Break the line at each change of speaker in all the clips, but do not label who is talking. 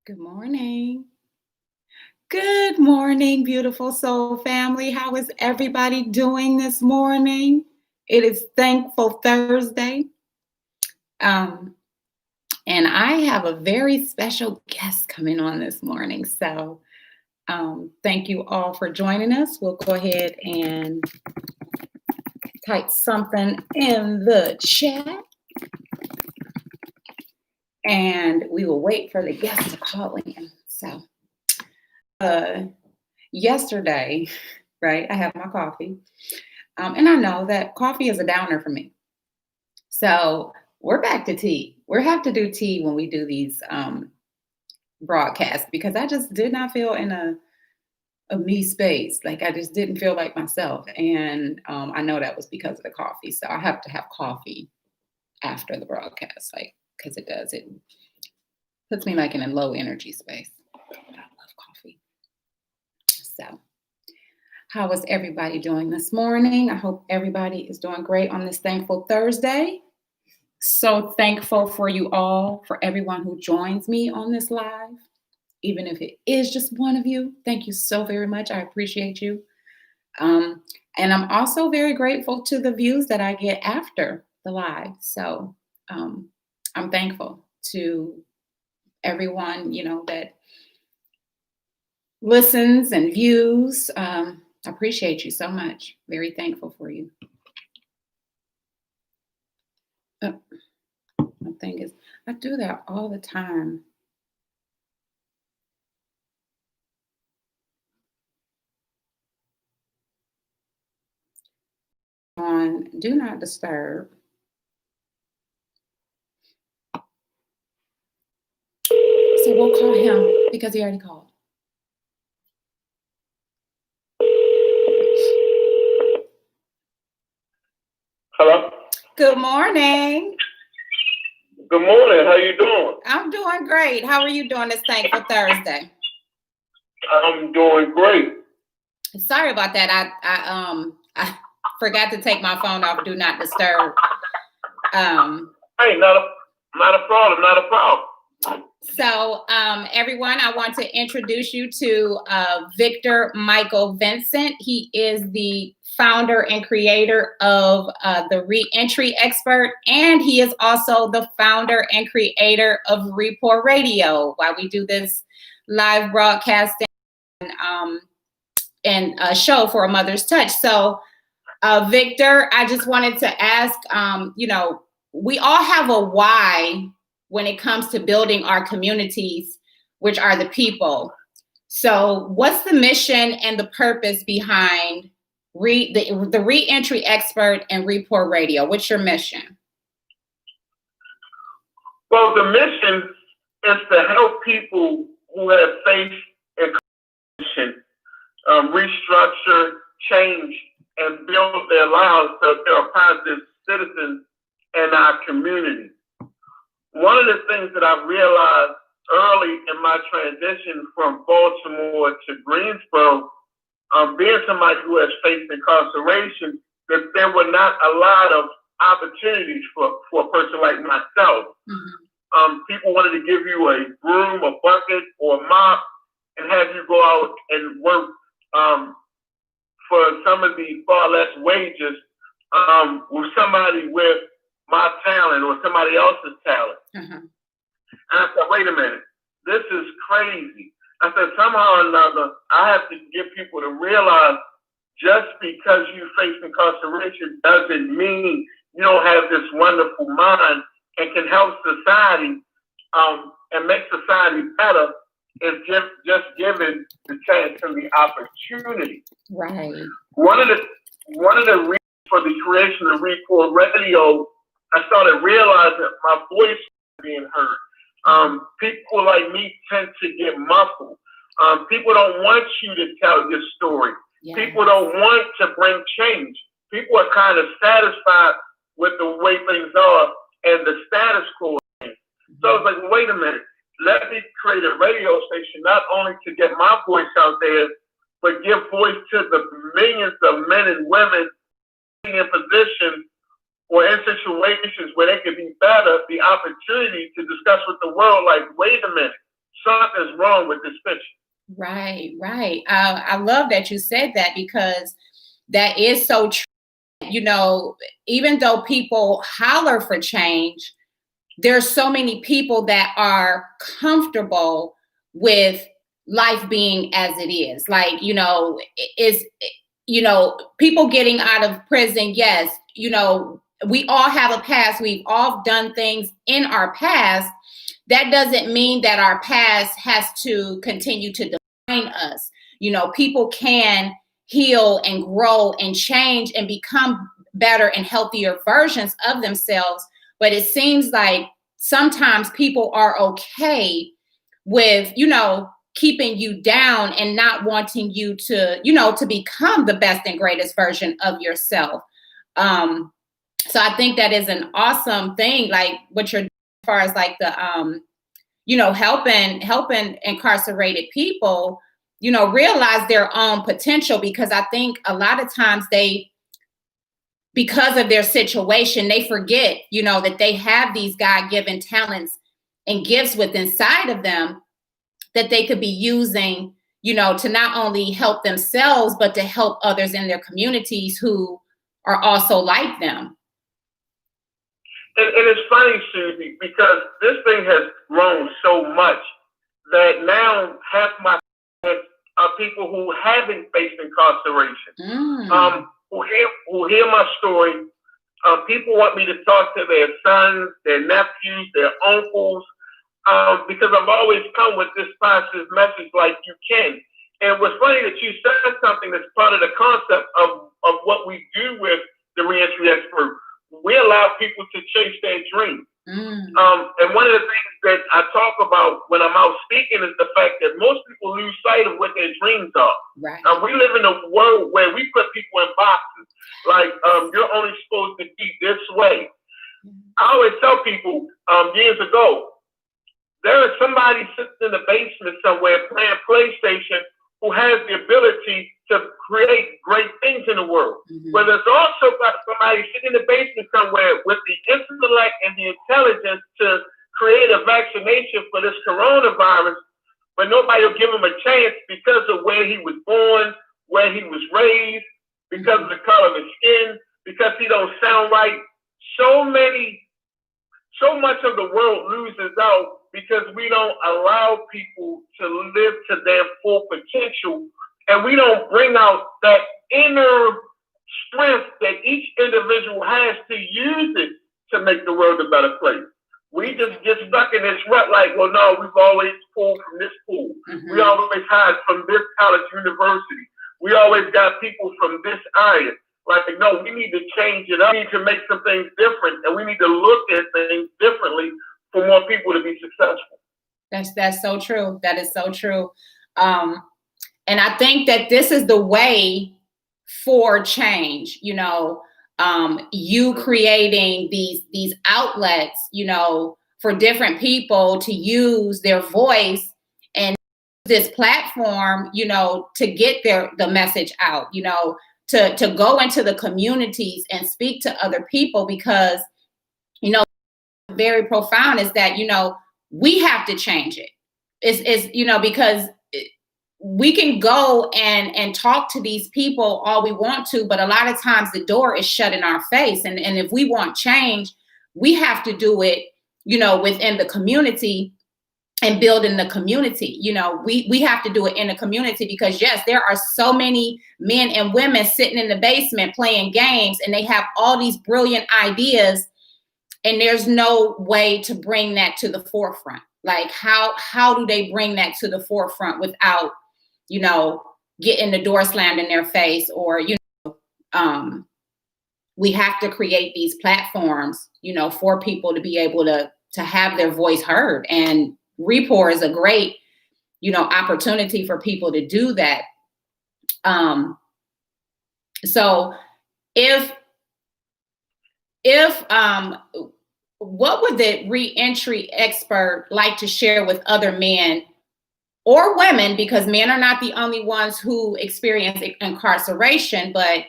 Good morning. Good morning, beautiful soul family. How is everybody doing this morning? It is Thankful Thursday. Um, and I have a very special guest coming on this morning. So thank you all for joining us. We'll go ahead and type something in the chat. And we will wait for the guest to call in. So yesterday, right, I have my coffee. And I know that coffee is a downer for me. So we're back to tea. We have to do tea when we do these broadcasts because I just did not feel in a me space. Like I just didn't feel like myself. And I know that was because of the coffee. So I have to have coffee after the broadcast, like, because it puts me like in a low energy space. But I love coffee. So how is everybody doing this morning? I hope everybody is doing great on this Thankful Thursday. So thankful for you all, for everyone who joins me on this live, even if it is just one of you. Thank you so very much. I appreciate you. And I'm also very grateful to the views that I get after the live. So I'm thankful to everyone, that listens and views. I appreciate you so much. Very thankful for you. My thing is, I do that all the time. On Do Not Disturb. So we'll call him because he already called.
Hello?
Good morning.
Good morning. How you doing?
I'm doing great. How are you doing this Thankful Thursday?
I'm doing great.
Sorry about that. I forgot to take my phone off Do Not Disturb.
Hey, not a problem. Not a problem.
So, everyone, I want to introduce you to Victor Michael Vincent. He is the founder and creator of the ReEntry Expert, and he is also the founder and creator of RePour Radio, while we do this live broadcasting and a show for a Mother's Touch. So, Victor, I just wanted to ask, we all have a why when it comes to building our communities, which are the people. So what's the mission and the purpose behind the ReEntry Expert and RePour Radio? What's your mission?
Well, the mission is to help people who have faith and compassion restructure, change, and build their lives so they're positive citizens in our community. One of the things that I realized early in my transition from Baltimore to Greensboro, being somebody who has faced incarceration, that there were not a lot of opportunities for a person like myself. Mm-hmm. People wanted to give you a broom, a bucket, or a mop, and have you go out and work for some of the far less wages with somebody with my talent or somebody else's talent. Mm-hmm. And I said, wait a minute, this is crazy. I said, somehow or another, I have to get people to realize just because you face incarceration doesn't mean you don't have this wonderful mind and can help society and make society better if just given the chance and the opportunity.
Right.
One of the reasons for the creation of RePour Radio, I started realizing my voice was being heard. People like me tend to get muffled. People don't want you to tell your story. Yes. People don't want to bring change. People are kind of satisfied with the way things are and the status quo. Mm-hmm. So I was like, wait a minute. Let me create a radio station not only to get my voice out there, but give voice to the millions of men and women in positions or in situations where they could be better, the opportunity to discuss with the world, like, wait a minute, something's wrong with this picture.
Right, right. I love that you said that, because that is so true. You know, even though people holler for change, there's so many people that are comfortable with life being as it is. Like, you know, it's, you know, people getting out of prison. Yes, you know, we all have a past. We've all done things in our past. That doesn't mean that our past has to continue to define us. You know, people can heal and grow and change and become better and healthier versions of themselves. But it seems like sometimes people are okay with, you know, keeping you down and not wanting you to, you know, to become the best and greatest version of yourself. So I think that is an awesome thing, like what you're doing as far as like the, you know, helping incarcerated people, you know, realize their own potential, because I think a lot of times because of their situation, they forget, you know, that they have these God-given talents and gifts within inside of them that they could be using, you know, to not only help themselves, but to help others in their communities who are also like them.
And it's funny, Susie, because this thing has grown so much that now half my are people who haven't faced incarceration, who hear my story. People want me to talk to their sons, their nephews, their uncles, because I've always come with this positive message, like you can. And what's funny that you said something that's part of the concept of what we do with the ReEntry expert. We allow people to chase their dreams. And one of the things that I talk about when I'm out speaking is the fact that most people lose sight of what their dreams are.
Right.
We live in a world where we put people in boxes. Like, you're only supposed to be this way. I always tell people years ago, there is somebody sitting in the basement somewhere playing PlayStation who has the ability to create great things in the world. But there's also got somebody sitting in the basement somewhere with the intellect and the intelligence to create a vaccination for this coronavirus, but nobody will give him a chance because of where he was born, where he was raised, because of the color of his skin, because he don't sound right. So much of the world loses out because we don't allow people to live to their full potential, and we don't bring out that inner strength that each individual has to use it to make the world a better place. We just get stuck in this rut like, well, no, we've always pulled from this pool. We always hide from this college university. We always got people from this area. Like, no, we need to change it up. We need to make some things different, and we need to look at things differently for more people to be successful.
That's so true. That is so true. And I think that this is the way for change, you know, you creating these outlets, you know, for different people to use their voice and this platform, you know, to get the message out, you know, to go into the communities and speak to other people, because, you know, very profound is that, you know, we have to change it. It's you know, because we can go and talk to these people all we want to, but a lot of times the door is shut in our face. And if we want change, we have to do it, you know, within the community and build in the community. You know, we have to do it in the community, because yes, there are so many men and women sitting in the basement playing games, and they have all these brilliant ideas, and there's no way to bring that to the forefront. Like, how do they bring that to the forefront without, you know, getting the door slammed in their face? Or, you know, we have to create these platforms, you know, for people to be able to have their voice heard. And RePour is a great, you know, opportunity for people to do that. So if what would the ReEntry expert like to share with other men or women, because men are not the only ones who experience incarceration, but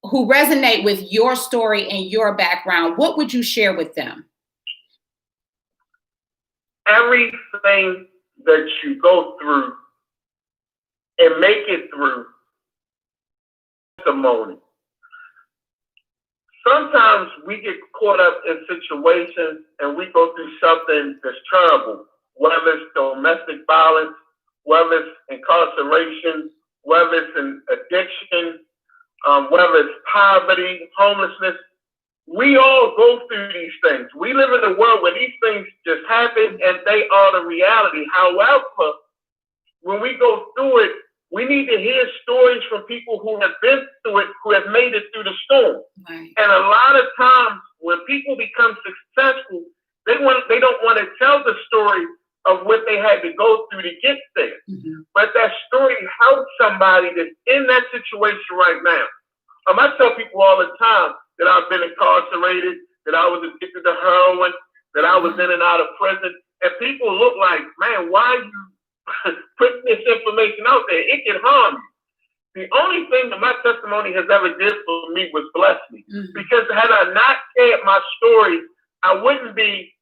who resonate with your story and your background? What would you share with them?
everything that you go through and make it through testimony. Sometimes we get caught up in situations and we go through something that's terrible, whether it's domestic violence, whether it's incarceration, whether it's an addiction, whether it's poverty, homelessness. We all go through these things. We live in a world where these things just happen and they are the reality. However, when we go through it, we need to hear stories from people who have been through it, who have made it through the storm.
Right.
And a lot of times when people become successful, they don't want to tell the story of what they had to go through to get there.
Mm-hmm.
But that story helps somebody that's in that situation right now. I tell people all the time that I've been incarcerated, that I was addicted to heroin, that I was in and out of prison. And people look like, man, why are you putting this information out there? It can harm you. The only thing that my testimony has ever did for me was bless me. Mm-hmm. Because had I not shared my story, I wouldn't be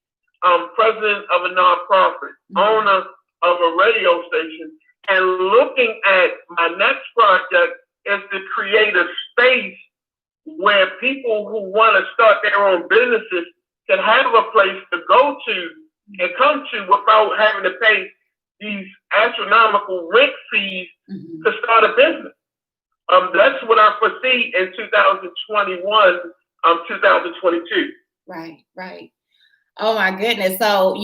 president of a nonprofit, mm-hmm. owner of a radio station. And looking at my next project is to create a space where people who want to start their own businesses can have a place to go to and come to without having to pay these astronomical rent fees mm-hmm. to start a business. That's what I foresee in 2021, 2022.
Right. Oh my goodness. So,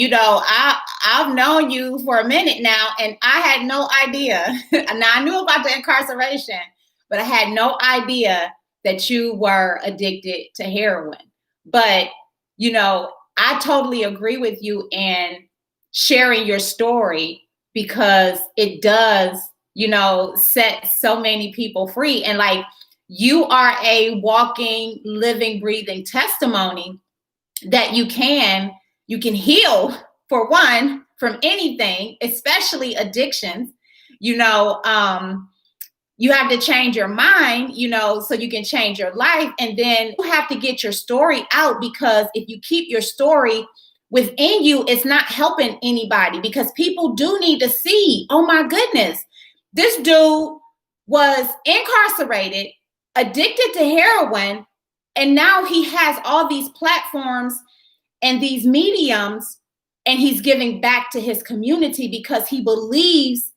I've known you for a minute now, and I had no idea. Now I knew about the incarceration, but I had no idea that you were addicted to heroin. But, I totally agree with you in sharing your story, because it does, set so many people free. And like, you are a walking, living, breathing testimony that you can heal, for one, from anything, especially addictions. You have to change your mind, so you can change your life. And then you have to get your story out, because if you keep your story within you, it's not helping anybody, because people do need to see, oh my goodness, this dude was incarcerated, addicted to heroin, and now he has all these platforms and these mediums, and he's giving back to his community because he believes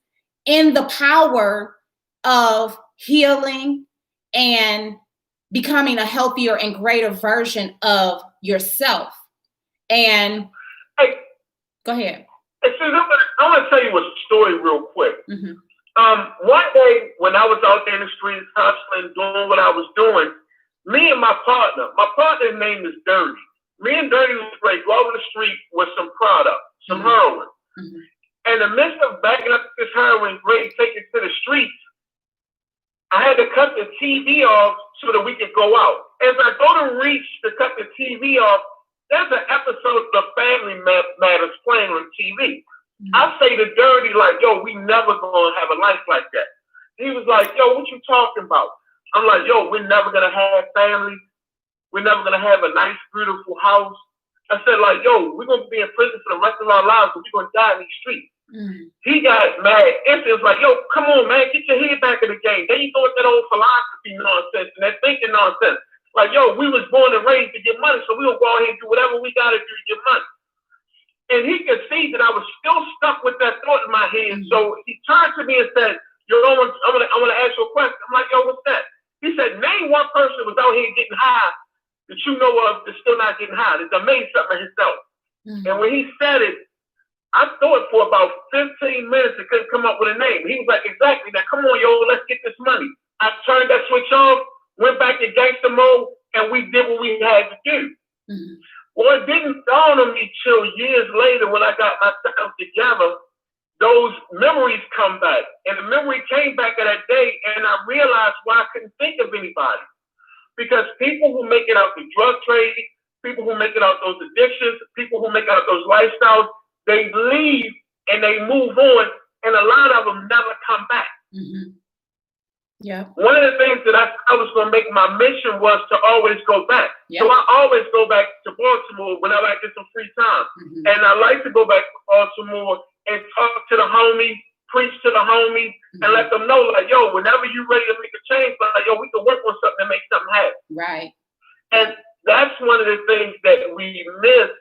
in the power of healing and becoming a healthier and greater version of yourself. And
hey,
go ahead.
Hey, Susan, I want to tell you a story real quick.
Mm-hmm.
One day when I was out there in the streets hustling, doing what I was doing, me and my partner's name is Dirty. Me and Dirty was great. Go over the street with some product, some mm-hmm. heroin. Mm-hmm. And in the midst of backing up this heroin, ready to take it to the streets, I had to cut the TV off so that we could go out. As I go to reach to cut the TV off, there's an episode of Family Matters playing on TV. Mm-hmm. I say to Dirty, like, yo, we never gonna have a life like that. He was like, yo, what you talking about? I'm like, yo, we're never gonna have family. We're never gonna have a nice, beautiful house. I said, like, yo, we're gonna be in prison for the rest of our lives, but we're gonna die in these streets. Mm-hmm. He got mad. It was like, yo, come on, man, get your head back in the game. There you go with that old philosophy nonsense and that thinking nonsense. Like, yo, we was born and raised to get money, so we gonna go ahead and do whatever we gotta do to get money. And he could see that I was still stuck with that thought in my head. Mm-hmm. So he turned to me and said, yo, I'm gonna ask you a question. I'm like, yo, what's that? He said, name one person who was out here getting high that you know of that's still not getting high. That's made something of himself. Mm-hmm. And when he said it, I thought for about 15 minutes and couldn't come up with a name. He was like, exactly. Now, come on, yo, let's get this money. I turned that switch off, went back to gangster mode, and we did what we had to do. Mm-hmm. Well, it didn't dawn on me till years later when I got myself together. Those memories come back. And the memory came back of that day, and I realized why I couldn't think of anybody. Because people who make it out the drug trade, people who make it out those addictions, people who make it out those lifestyles, they leave and they move on, and a lot of them never come back. Mm-hmm.
Yeah.
One of the things that I was going to make my mission was to always go back. Yep. So I always go back to Baltimore whenever I get some free time. Mm-hmm. And I like to go back to Baltimore and talk to the homies, preach to the homies, mm-hmm. and let them know, like, yo, whenever you're ready to make a change, like, yo, we can work on something and make something happen.
Right.
And that's one of the things that we miss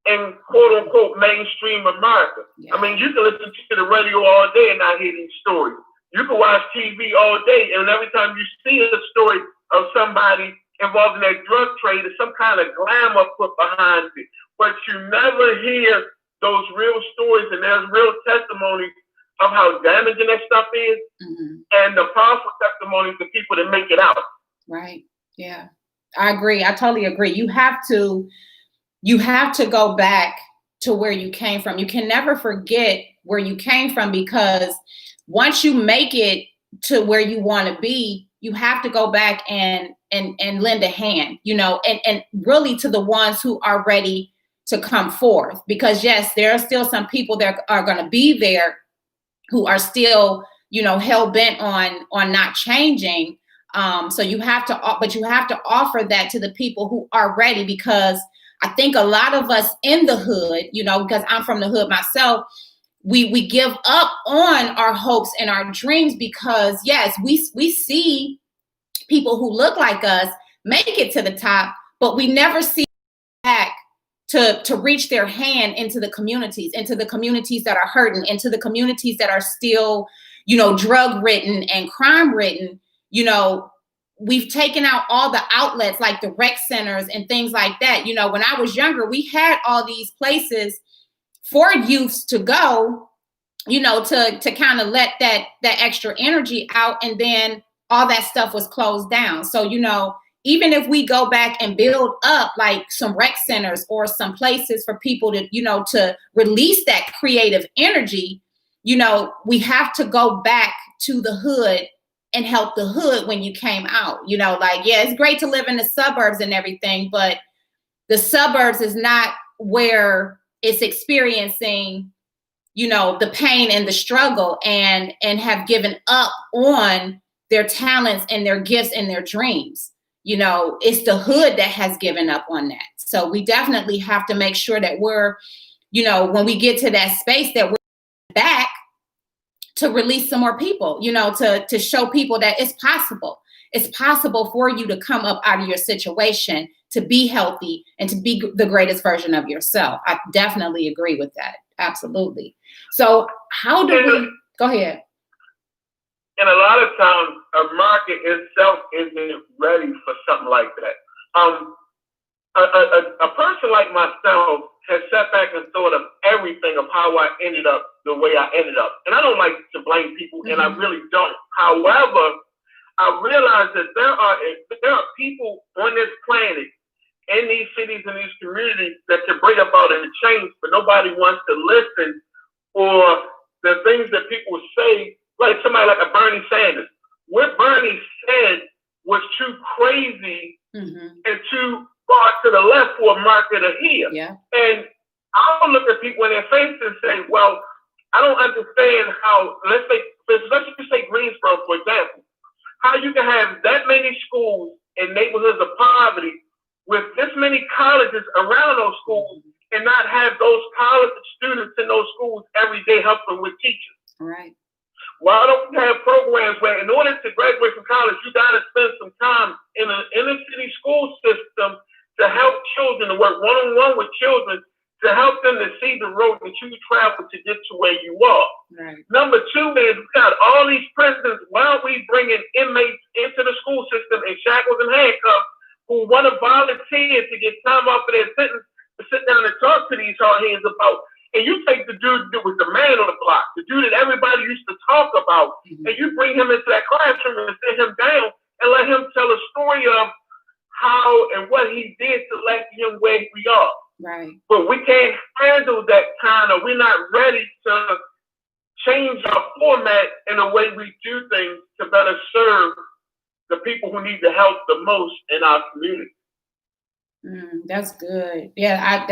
in quote-unquote mainstream America. Yeah. I mean, you can listen to the radio all day and not hear these stories. You can watch TV all day, and every time you see a story of somebody involved in that drug trade, there's some kind of glamour put behind it. But you never hear those real stories, and there's real testimonies of how damaging that stuff is, mm-hmm. and the powerful testimonies of people that make it out.
Right. Yeah. I agree. I totally agree. You have to go back to where you came from. You can never forget where you came from, because once you make it to where you want to be, you have to go back and lend a hand, and really to the ones who are ready to come forth. Because yes, there are still some people that are going to be there who are still, hell bent on not changing. So you have to offer that to the people who are ready, because I think a lot of us in the hood, because I'm from the hood myself, we give up on our hopes and our dreams, because yes, we see people who look like us make it to the top, but we never see back to reach their hand into the communities that are hurting, into the communities that are still, drug ridden and crime ridden. We've taken out all the outlets like the rec centers and things like that. When I was younger, we had all these places for youths to go, to kind of let that extra energy out, and then all that stuff was closed down. So, even if we go back and build up like some rec centers or some places for people to, to release that creative energy, we have to go back to the hood and help the hood when you came out. Yeah, it's great to live in the suburbs and everything, but the suburbs is not where it's experiencing, the pain and the struggle, and have given up on their talents and their gifts and their dreams. It's the hood that has given up on that. So we definitely have to make sure that we're, when we get to that space, that we're back to release some more people, to show people that it's possible. It's possible for you to come up out of your situation, to be healthy, and to be the greatest version of yourself. I definitely agree with that. Absolutely. So how do we, go ahead.
And a lot of times, a market itself isn't ready for something like that. A person like myself has sat back and thought of everything of how I ended up the way I ended up. And I don't like to blame people, mm-hmm. and I really don't. However, I realize that there are people on this planet, in these cities and these communities, that can bring about a change, but nobody wants to listen, or the things that people say, like somebody like a Bernie Sanders. What Bernie said was too crazy, mm-hmm. and too far to the left for a market to hear.
Yeah.
And I'll look at people in their face and say, well, I don't understand how, let's just say Greensboro, for example, how you can have that many schools in neighborhoods of poverty with this many colleges around those schools, and not have those college students in those schools every day helping with teachers.
Right.
Why don't we have programs where, in order to graduate from college, you got to spend some time in an inner city school system to help children, to work one-on-one with children, to help them to see the road that you travel to get to where you are.
Right.
Number two is, we got all these prisons. Why aren't we bringing inmates into the school system in shackles and handcuffs who want to volunteer to get time off of their sentence to sit down and talk to these hard heads about? And you take the dude that was the man on the block, the dude that everybody used to talk about, mm-hmm. and you bring him into that classroom and sit him down and let him tell a story of how and what he did to let him where we are.
Right.
But we can't handle that kind of, we're not ready to change our format in the way we do things to better serve the people who need the help the most in our community.
That's good. Yeah,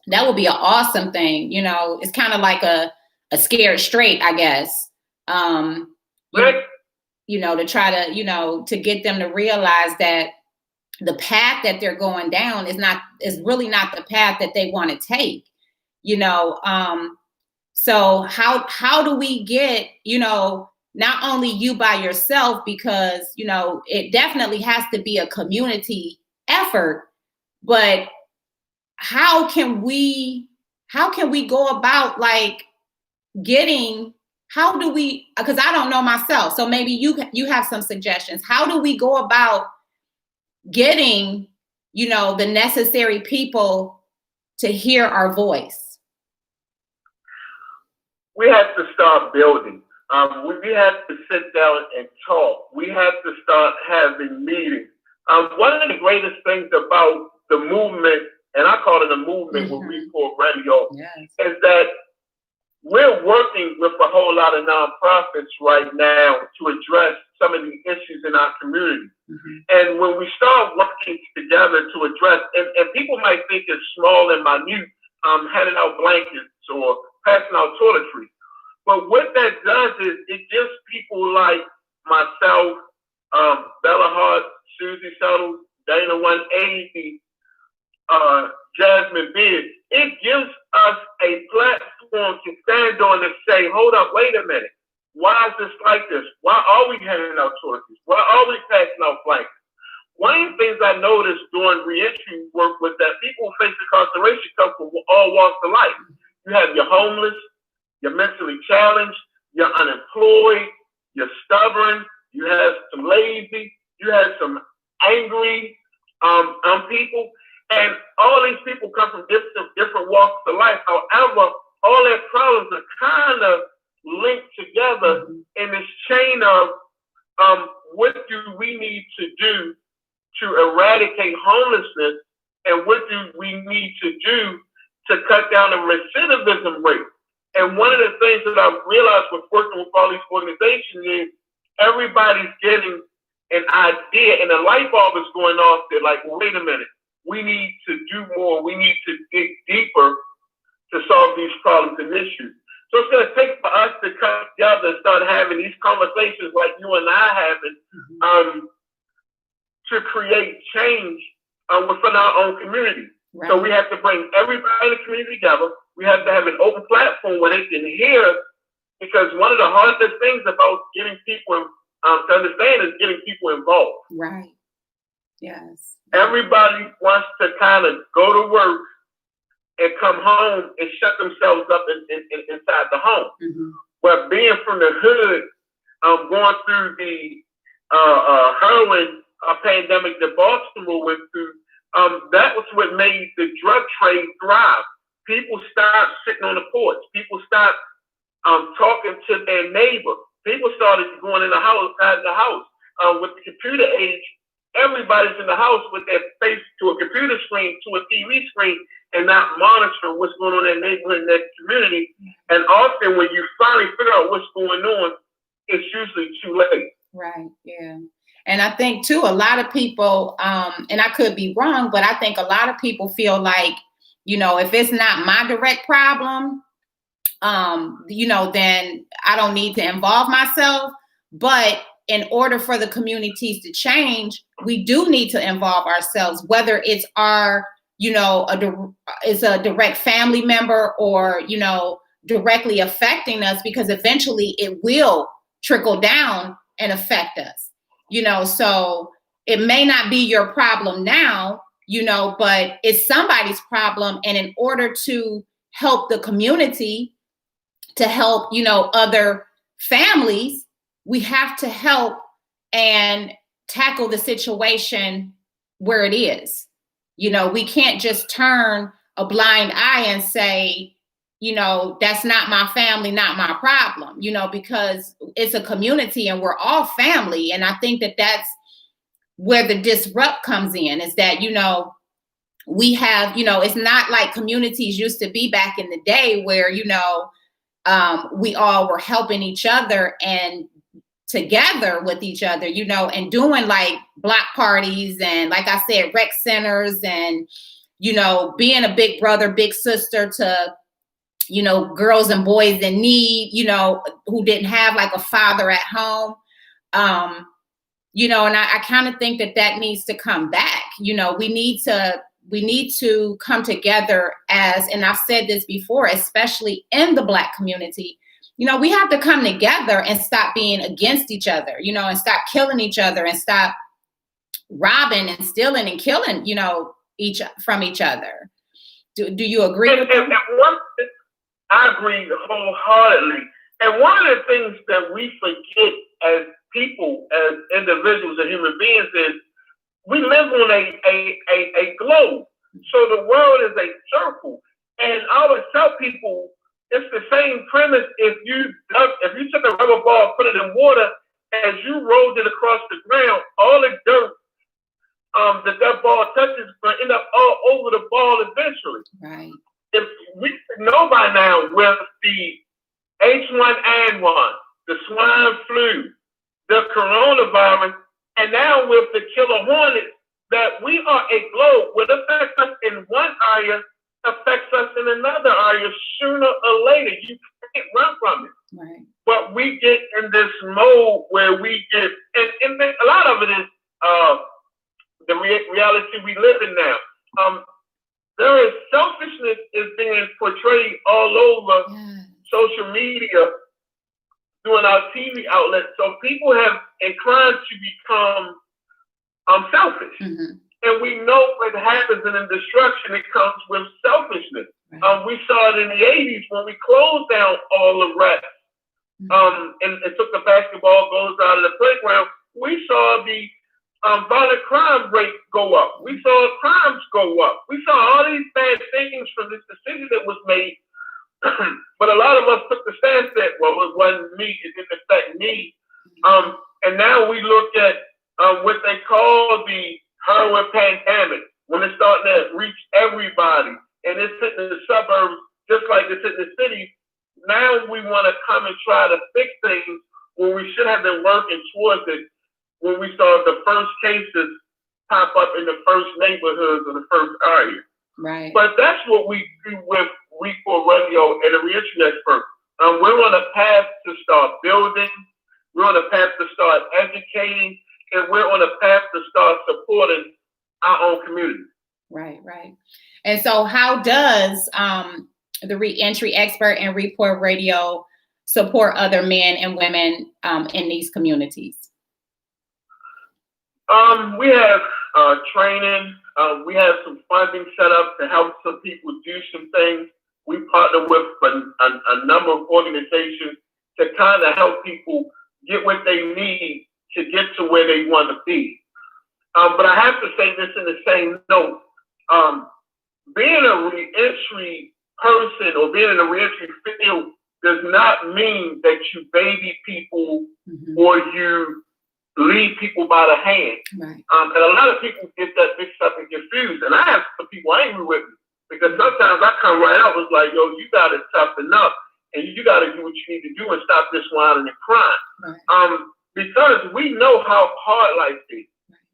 that would be an awesome thing. It's kind of like a scared straight, I guess.
Right.
to try to, to get them to realize that the path that they're going down is really not the path that they want to take, so how do we get, not only you by yourself, because, it definitely has to be a community effort, but how can we go about like because I don't know myself. So maybe you have some suggestions. How do we go about getting, the necessary people to hear our voice?
We have to start building. We have to sit down and talk. We have to start having meetings. One of the greatest things about the movement, and I call it a movement with RePour Radio, is that we're working with a whole lot of nonprofits right now to address some of the issues in our community. And when we start working together to address, and people might think it's small and minute, handing out blankets or passing out toiletries. But what that does is it gives people like myself, Bella Hart, Susie Shuttles, Dana 180, Jasmine Beard, it gives us a platform to stand on and say, hold up, wait a minute. Why is this like this? Why are we handing out toiletries? Why are we passing out blankets? One of the things I noticed during ReEntry work was that people who face incarceration come from all walks of life. You have your homeless, you're mentally challenged, you're unemployed, you're stubborn, you have some lazy, you have some angry people. And all these people come from different walks of life. However, all their problems are kind of linked together in this chain of what do we need to do to eradicate homelessness, and what do we need to do to cut down the recidivism rate. And one of the things that I've realized with working with all these organizations is everybody's getting an idea, and a light bulb is going off. They're like, well, wait a minute. We need to do more. We need to dig deeper to solve these problems and issues. So it's going to take for us to come together and start having these conversations like you and I are having to create change within our own community. Right. So we have to bring everybody in the community together. We have to have an open platform where they can hear, because one of the hardest things about getting people to understand is getting people involved.
Right. Yes.
Everybody wants to kind of go to work and come home and shut themselves up inside the home. But being from the hood, going through the heroin pandemic that Baltimore went through, that was what made the drug trade thrive. People stopped sitting on the porch. People stopped talking to their neighbor. People started going in the house, out of the house. With the computer age, everybody's in the house with their face to a computer screen, to a TV screen, and not monitoring what's going on in their neighborhood, in their community. And often when you finally figure out what's going on, it's usually too late.
Right, yeah. And I think too, a lot of people, and I could be wrong, but I think a lot of people feel like, if it's not my direct problem, then I don't need to involve myself. But in order for the communities to change, we do need to involve ourselves, whether it's our, it's a direct family member or, directly affecting us, because eventually it will trickle down and affect us, so it may not be your problem now, but it's somebody's problem. And in order to help the community, to help, other families, we have to help and tackle the situation where it is. We can't just turn a blind eye and say, that's not my family, not my problem, because it's a community and we're all family. And I think that that's where the disrupt comes in, is that, we have, it's not like communities used to be back in the day where, we all were helping each other and together with each other, and doing like block parties and, like I said, rec centers and, being a big brother, big sister to, girls and boys in need, who didn't have like a father at home. You know, and I kind of think that needs to come back. You know, we need to come together as, and I've said this before, especially in the Black community, you know, we have to come together and stop being against each other, you know, and stop killing each other and stop robbing and stealing and killing, you know, each other. Do you agree with that?
I agree wholeheartedly. And one of the things that we forget as people, as individuals and human beings is we live on a globe. So the world is a circle. And I always tell people it's the same premise if you took a rubber ball, put it in water, as you rolled it across the ground, all the dirt that ball touches will end up all over the ball eventually.
Right.
If we know by now with the H1N1, the swine flu, the coronavirus, and now with the killer hornets, that we are a globe. What affects us in one area affects us in another area sooner or later. You can't run from it.
Right.
But we get in this mode where we get, and a lot of it is the reality we live in now. There is selfishness is being portrayed all over social media, doing our TV outlets. So people have inclined to become selfish. Mm-hmm. And we know what happens in the destruction, it comes with selfishness. Right. We saw it in the 80s when we closed down all the rest and took the basketball goals out of the playground. We saw the violent crime rate go up. We saw crimes go up. We saw all these bad things from this decision that was made. But a lot of us took the stance that, well, it wasn't me, it didn't affect me. And now we look at what they call the heroin pandemic, when it's starting to reach everybody, and it's hitting the suburbs just like it's hitting the cities. Now we want to come and try to fix things when we should have been working towards it when we saw the first cases pop up in the first neighborhoods or the first area.
Right.
But that's what we do with RePour Radio and the ReEntry expert. We're on a path to start building. We're on a path to start educating. And we're on a path to start supporting our own community.
Right, right. And so how does the ReEntry expert and RePour Radio support other men and women in these communities?
We have training. We have some funding set up to help some people do some things. We partner with a number of organizations to kind of help people get what they need to get to where they want to be. But I have to say this in the same note. Being a ReEntry person or being in a ReEntry field does not mean that you baby people or you lead people by the hand. Right. And a lot of people get that mixed up and confused. And I have some people angry with me because sometimes I come right out and was like, yo, you got to toughen up and you got to do what you need to do and stop this whining and crying. Right. Because we know how hard life is.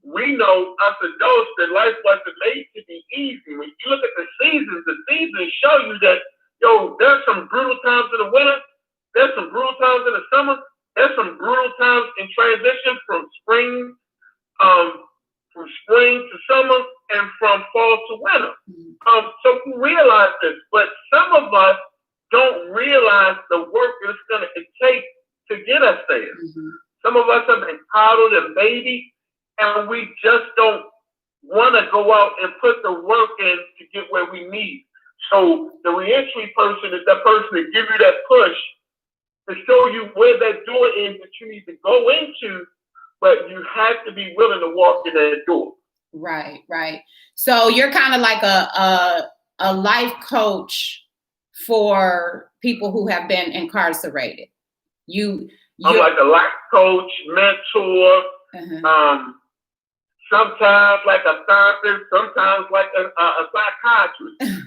We know us adults that life wasn't made to be easy. When you look at the seasons show you that, yo, there's some brutal times in the winter, there's some brutal times in the summer, there's some brutal times in transition from spring to summer and from fall to winter. So we realize this, but some of us don't realize the work it's going to take to get us there. Mm-hmm. Some of us have been coddled and babied, and we just don't want to go out and put the work in to get where we need. So the ReEntry person is that person to give you that push to show you where that door is that you need to go into, but you have to be willing to walk in that door.
Right, right. So you're kind of like a life coach for people who have been incarcerated.
I'm like a life coach, mentor, sometimes like a therapist, sometimes like a psychiatrist.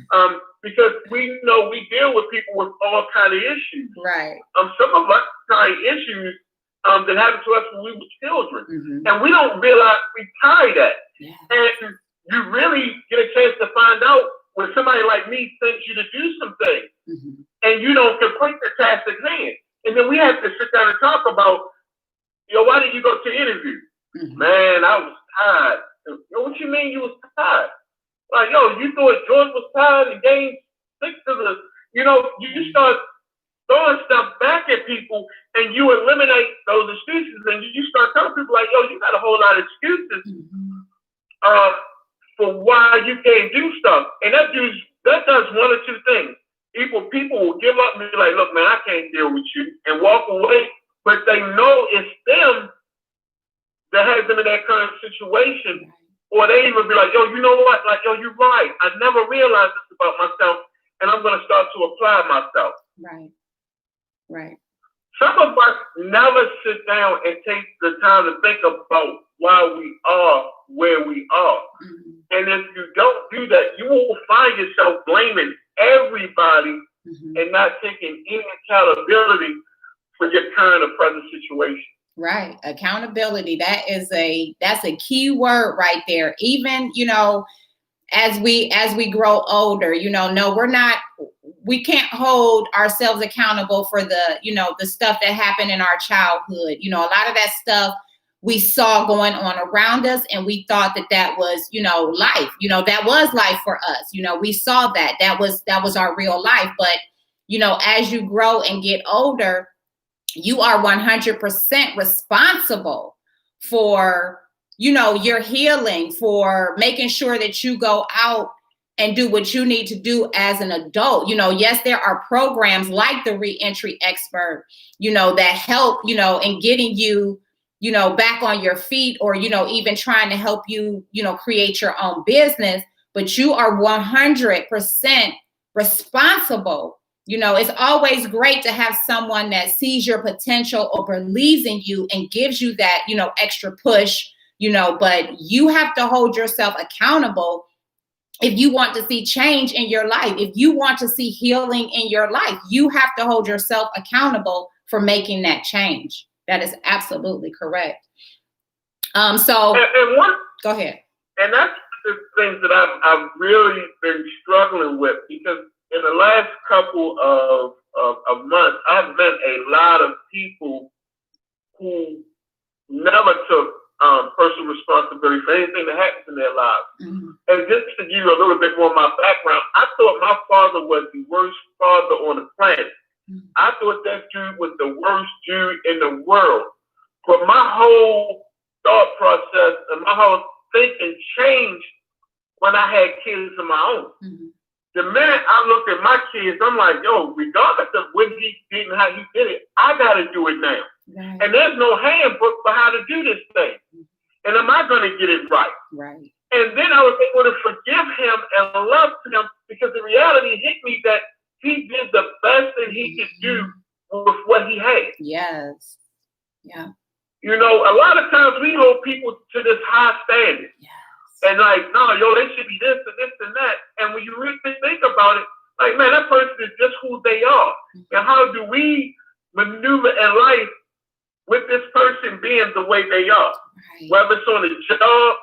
Because we know we deal with people with all kinds of issues.
Right.
Some of us carry issues that happened to us when we were children. And we don't realize we carry that. Yeah. And you really get a chance to find out when somebody like me sends you to do some things and you don't complete the task at hand. And then we have to sit down and talk about, Yo, why did you go to the interview?
Mm-hmm.
Man, I was tired. Yo, what you mean you was tired? Like, yo, you thought George was tired in game 6 of the, you start throwing stuff back at people and you eliminate those excuses and you start telling people like, yo, you got a whole lot of excuses for why you can't do stuff. And that does one or two things. People will give up and be like, look, man, I can't deal with you and walk away. But they know it's them that has them in that current situation. Or they even be like, yo, you know what? Like, yo, you're right. I never realized this about myself, and I'm going to start to apply myself.
Right.
Some of us never sit down and take the time to think about why we are where we are. Mm-hmm. And if you don't do that, you will find yourself blaming everybody and not taking any accountability for your current or present situation.
Right. Accountability. That's a key word right there. Even, as we grow older, no, we can't hold ourselves accountable for the stuff that happened in our childhood. A lot of that stuff we saw going on around us and we thought that was, life, that was life for us. We saw that was our real life. But, as you grow and get older, you are 100% responsible for, your healing, for making sure that you go out and do what you need to do as an adult. Yes, there are programs like the ReEntry Expert, that help, in getting you, back on your feet or, even trying to help you, create your own business, but you are 100% responsible. It's always great to have someone that sees your potential or believes in you and gives you that, extra push, but you have to hold yourself accountable if you want to see change in your life. If you want to see healing in your life, you have to hold yourself accountable for making that change. That is absolutely correct. Go ahead.
And that's the things that I've really been struggling with, because in the last couple of months, I've met a lot of people who never took personal responsibility for anything that happens in their lives. Mm-hmm. And just to give you a little bit more of my background, I thought my father was the worst father on the planet. Mm-hmm. I thought that dude was the worst dude in the world. But my whole thought process and my whole thinking changed when I had kids of my own. Mm-hmm. The minute I look at my kids, I'm like, yo, regardless of what he did and how he did it, I got to do it now. Right. And there's no handbook for how to do this thing. And am I going to get it right? Right. And then I was able to forgive him and love him, because the reality hit me that he did the best that he could do with what he had.
Yes. Yeah.
A lot of times we hold people to this high standard. Yeah. And like, no, yo, they should be this and this and that. And when you really think about it, like, man, that person is just who they are. Mm-hmm. And how do we maneuver in life with this person being the way they are? Right. Whether it's on the job,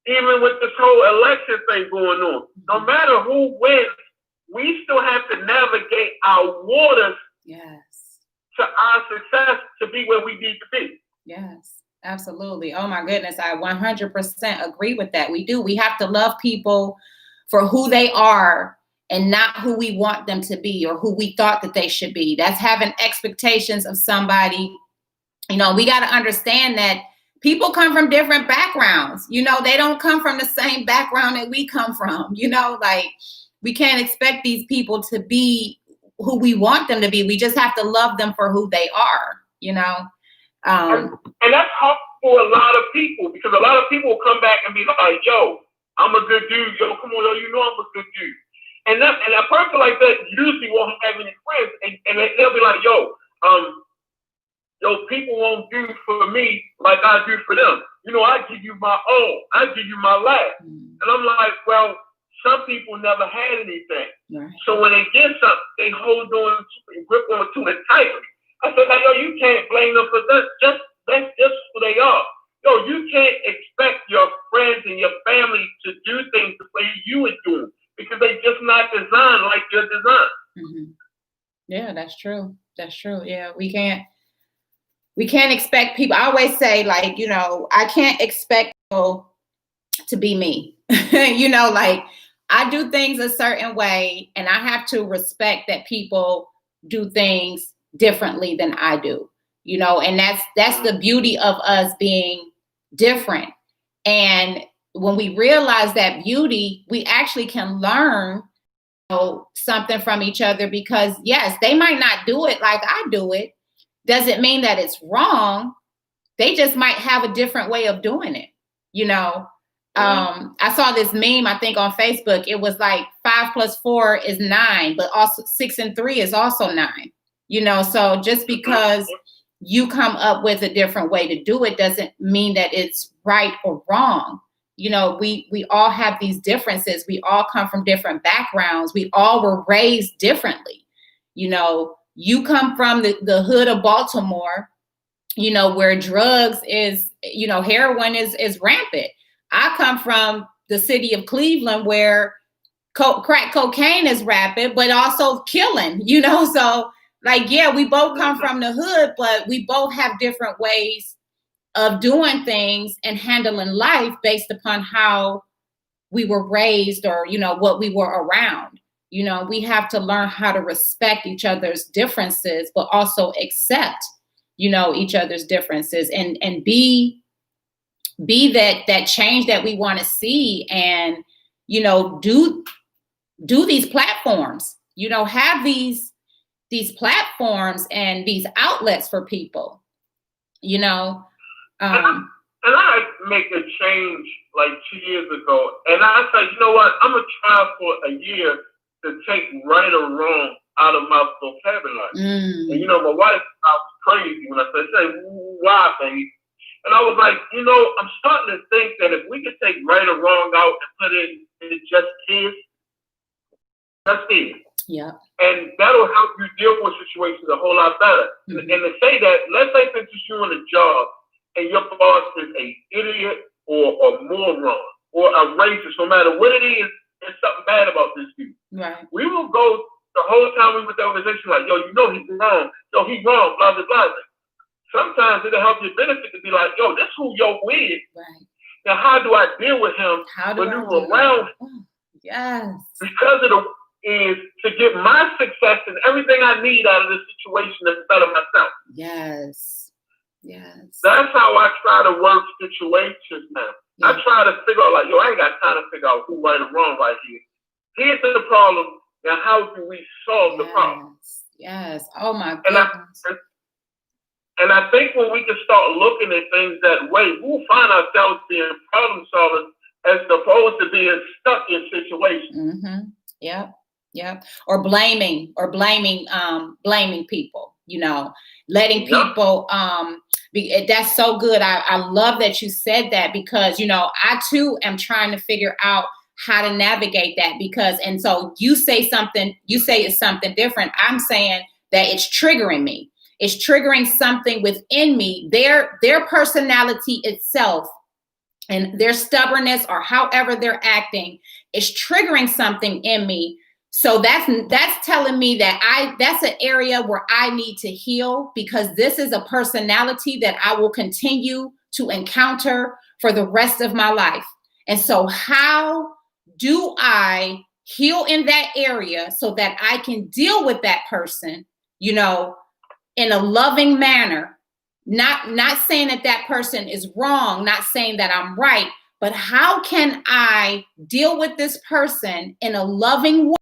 even with this whole election thing going on. Mm-hmm. No matter who wins, we still have to navigate our waters to our success to be where we need to be.
Yes. Absolutely. Oh my goodness. I 100% agree with that. We do. We have to love people for who they are and not who we want them to be or who we thought that they should be. That's having expectations of somebody. We got to understand that people come from different backgrounds. They don't come from the same background that we come from. Like, we can't expect these people to be who we want them to be. We just have to love them for who they are,
and that's hard for a lot of people, because a lot of people will come back and be like, yo, I'm a good dude. Yo, come on, yo, I'm a good dude. And a person like that usually won't have any friends. And they'll be like, yo, people won't do for me like I do for them. I give you my all. I give you my last. And I'm like, well, some people never had anything. Right. So when they get something, they hold on and grip on to it tightly. I said, like, yo, you can't blame them for that. That's just who they are. Yo, you can't expect your friends and your family to do things the way you would do them, because they just not designed like you're designed.
Mm-hmm. Yeah, that's true. That's true. Yeah, we can't we can't expect people. I always say, like, I can't expect people to be me. Like, I do things a certain way, and I have to respect that people do things differently than I do. And that's the beauty of us being different. And when we realize that beauty, we actually can learn something from each other, because yes, they might not do it like I do it. Doesn't mean that it's wrong. They just might have a different way of doing it. I saw this meme, I think on Facebook. It was like 5 + 4 is 9, but also 6 and 3 is also 9. So just because you come up with a different way to do it doesn't mean that it's right or wrong. We all have these differences. We all come from different backgrounds. We all were raised differently. You come from the hood of Baltimore, where drugs is, heroin is rampant. I come from the city of Cleveland, where crack cocaine is rampant, but also killing, so like, yeah, we both come from the hood, but we both have different ways of doing things and handling life based upon how we were raised, or, what we were around. We have to learn how to respect each other's differences, but also accept, each other's differences, and be that change that we want to see, and, do these platforms, have these platforms and these outlets for people,
And I make a change like 2 years ago, and I said, you know what, I'm gonna try for a year to take right or wrong out of my vocabulary. And my wife was crazy when I said, why, baby? And I was like, I'm starting to think that if we could take right or wrong out and put it in just kids, that's it.
Yeah.
And that'll help you deal with situations a whole lot better. And to say that, let's say for instance you're in a job and your boss is an idiot or a moron or a racist, no matter what it is, there's something bad about this dude.
Right.
We will go the whole time we with the organization like, yo, he's wrong. Yo, he's wrong, blah, blah, blah. Sometimes it'll help your benefit to be like, yo, this who yo with.
Right.
Now, how do I deal with him maneuver around him?
Oh, yes.
Because of is to get my success and everything I need out of this situation that's better myself.
Yes. Yes.
That's how I try to work situations now. Yeah. I try to figure out, like, yo, I ain't got time to figure out who right or wrong right here. Here's the problem. Now, how do we solve the problem?
Yes. Oh, my goodness.
And I think when we can start looking at things that way, we'll find ourselves being problem solvers as opposed to being stuck in situations.
Yep. Or blaming people, letting people, that's so good. I love that you said that, because, I too am trying to figure out how to navigate that, and so you say it's something different. I'm saying that it's triggering me. It's triggering something within me, their personality itself and their stubbornness, or however they're acting, is triggering something in me. So that's telling me that that's an area where I need to heal, because this is a personality that I will continue to encounter for the rest of my life. And so how do I heal in that area so that I can deal with that person, in a loving manner, not saying that person is wrong, not saying that I'm right, but how can I deal with this person in a loving way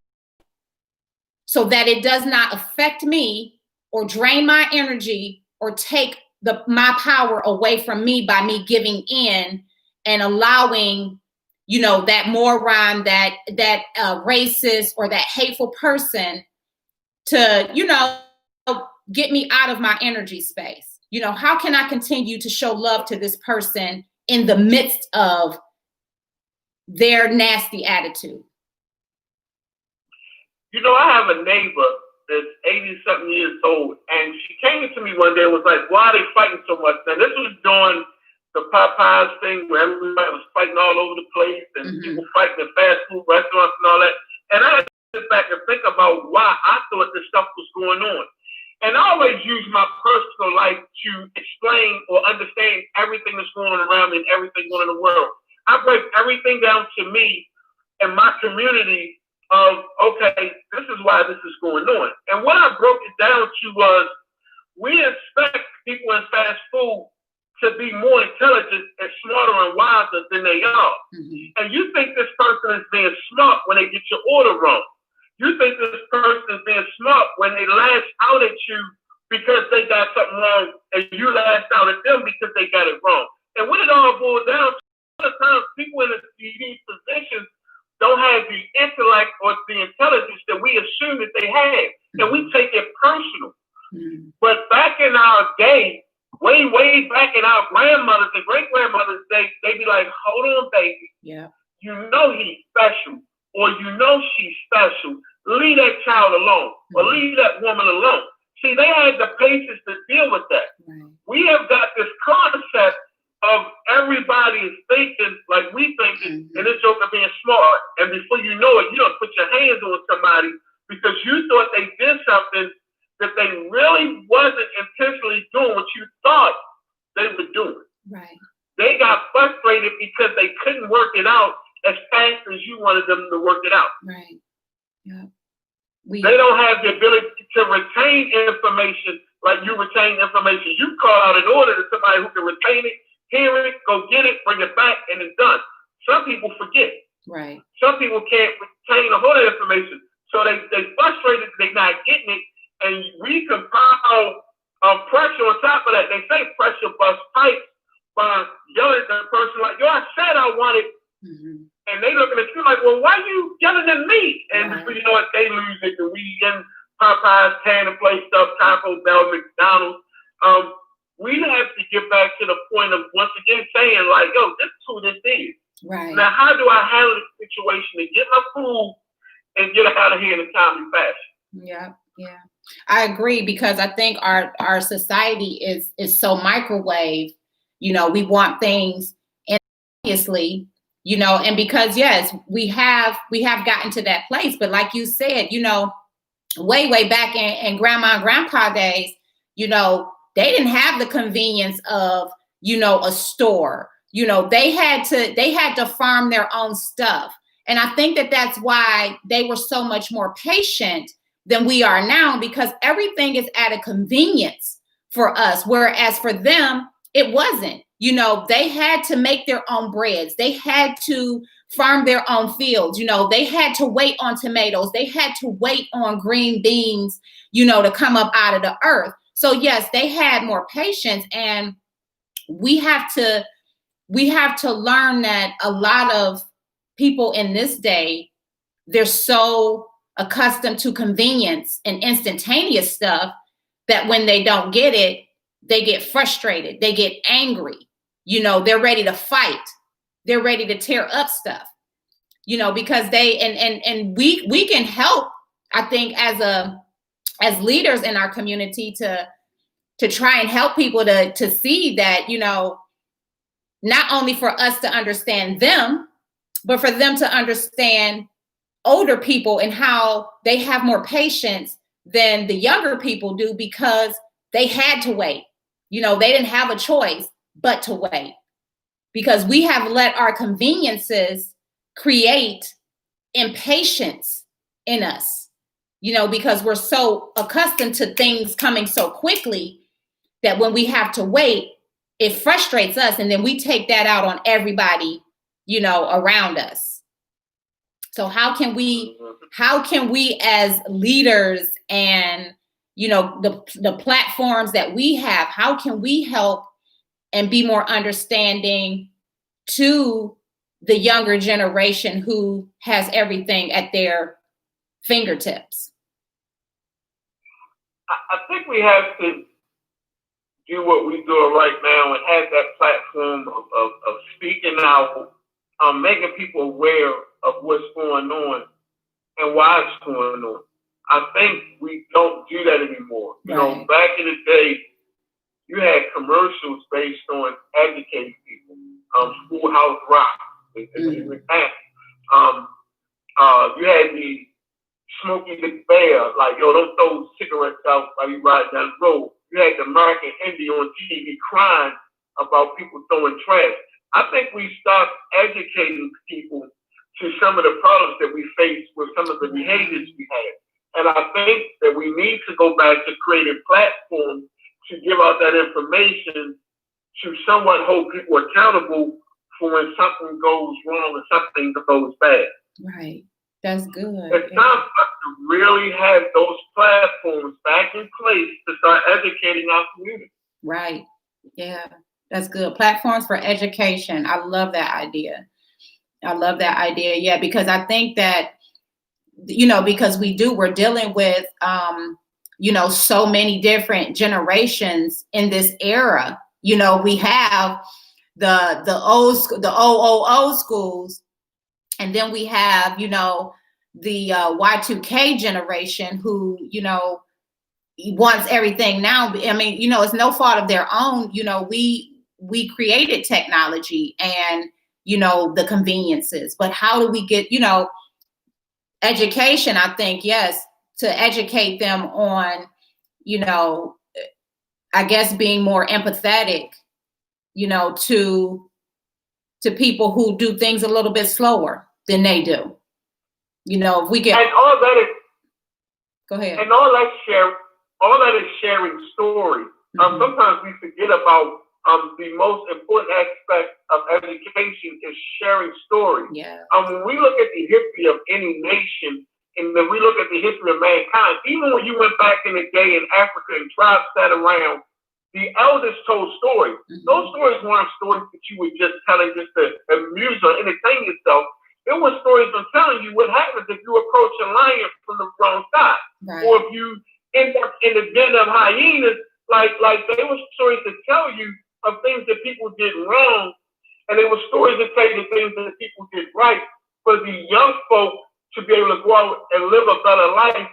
so that it does not affect me or drain my energy or take my power away from me by me giving in and allowing, that moron, that racist or that hateful person to, get me out of my energy space. How can I continue to show love to this person in the midst of their nasty attitude?
I have a neighbor that's 80-something years old, and she came to me one day and was like, why are they fighting so much? Now, this was during the Popeyes thing where everybody was fighting all over the place and people fighting in fast food restaurants and all that. And I had to sit back and think about why I thought this stuff was going on. And I always use my personal life to community of, okay, this is why this is going on. And what I broke it down to was, we expect people in fast food to be more intelligent and smarter and wiser than they are.
Mm-hmm.
And you think this person is being smart when they get your order wrong. You think this person is being smart when they lash out at you because they got something wrong, and you lash out at them because they got it wrong. And what it all boils down to, a lot of times people in these positions don't have the intellect or the intelligence that we assume that they have, and we take it personal. Mm-hmm. But back in our day, way back in our grandmothers and great grandmothers' day, they'd be like, hold on, baby.
Yeah.
You know he's special, or you know she's special. Leave that child alone, or leave that woman alone. See, they had the patience to deal with that. Right. We have got this concept of everybody is thinking like we thinking, and this joke of being smart. And before you know it, you don't put your hands on somebody because you thought they did something that they really wasn't intentionally doing what you thought they were doing.
Right.
They got frustrated because they couldn't work it out as fast as you wanted them to work it out.
Right. Yeah.
They don't have the ability to retain information like you retain information. You call out an order to somebody who can retain it, hear it, go get it, bring it back, and it's done. Some people forget.
Right.
Some people can't retain a whole lot of information. So they frustrated, they're not getting it, and we compile pressure on top of that. They say pressure busts pipes by yelling at the person like, yo, I said I wanted. Mm-hmm. And they looking at you like, well, why are you yelling at me? And before you know it, they lose it. And we in Popeyes, Cannon Place stuff, Taco Bell, McDonald's. We have to get back to the point of once again saying like, yo, this is who this is.
Right.
Now, how do I handle this situation to get my food and get out of here in a timely fashion?
Yeah, yeah. I agree, because I think our society is so microwave. You know, we want things instantaneously. You know, and because yes, we have gotten to that place, but like you said, you know, way back in grandma and grandpa days, you know, they didn't have the convenience of, you know, a store. You know, they had to farm their own stuff, and I think that's why they were so much more patient than we are now, because everything is at a convenience for us, whereas for them it wasn't. You know, they had to make their own breads. They had to farm their own fields. You know, they had to wait on tomatoes. They had to wait on green beans, you know, to come up out of the earth. So yes, they had more patience, and we have to learn that a lot of people in this day, they're so accustomed to convenience and instantaneous stuff that when they don't get it, they get frustrated. They get angry. You know, they're ready to fight. They're ready to tear up stuff, you know, because they, and we can help, I think, as leaders in our community to try and help people to see that, you know, not only for us to understand them, but for them to understand older people and how they have more patience than the younger people do, because they had to wait. You know, they didn't have a choice but to wait, because we have let our conveniences create impatience in us, you know, because we're so accustomed to things coming so quickly that when we have to wait, it frustrates us. And then we take that out on everybody, you know, around us. So how can we as leaders and, you know, the platforms that we have, how can we help and be more understanding to the younger generation who has everything at their fingertips?
I think we have to do what we're doing right now and have that platform of speaking out, making people aware of what's going on and why it's going on. I think we don't do that anymore. Right. You know, back in the day, you had commercials based on educating people. Schoolhouse Rock. You had the Smokey the Bear, like, yo, don't throw cigarettes out while you ride down the road. You had the American Indie on TV crying about people throwing trash. I think we stopped educating people to some of the problems that we face with some of the behaviors we have. And I think that we need to go back to creating platforms to give out that information to somewhat hold people accountable for when something goes wrong and something goes bad.
Right. That's good.
It's time for us to really have those platforms back in place to start educating our community.
Right. Yeah, that's good. Platforms for education. I love that idea. Yeah, because I think that, because we're dealing with, so many different generations in this era. We have the old schools, and then we have, the Y2K generation who, wants everything now. I mean, it's no fault of their own. We created technology and, the conveniences, but how do we get, education? I think, yes, to educate them on, I guess being more empathetic, to people who do things a little bit slower than they do. If we get,
and all that is,
go ahead.
And all that is sharing stories. Sometimes we forget about the most important aspect of education is sharing stories.
Yeah.
When we look at the history of any nation, and then we look at the history of mankind, even when you went back in the day in Africa and tribes sat around, the elders told stories. Those stories weren't stories that you were just telling just to amuse or entertain yourself. It was stories of telling you what happens if you approach a lion from the wrong side, or if you end up in the den of hyenas. Like they were stories to tell you of things that people did wrong, and they were stories to tell you the things that people did right, for the young folk to be able to go out and live a better life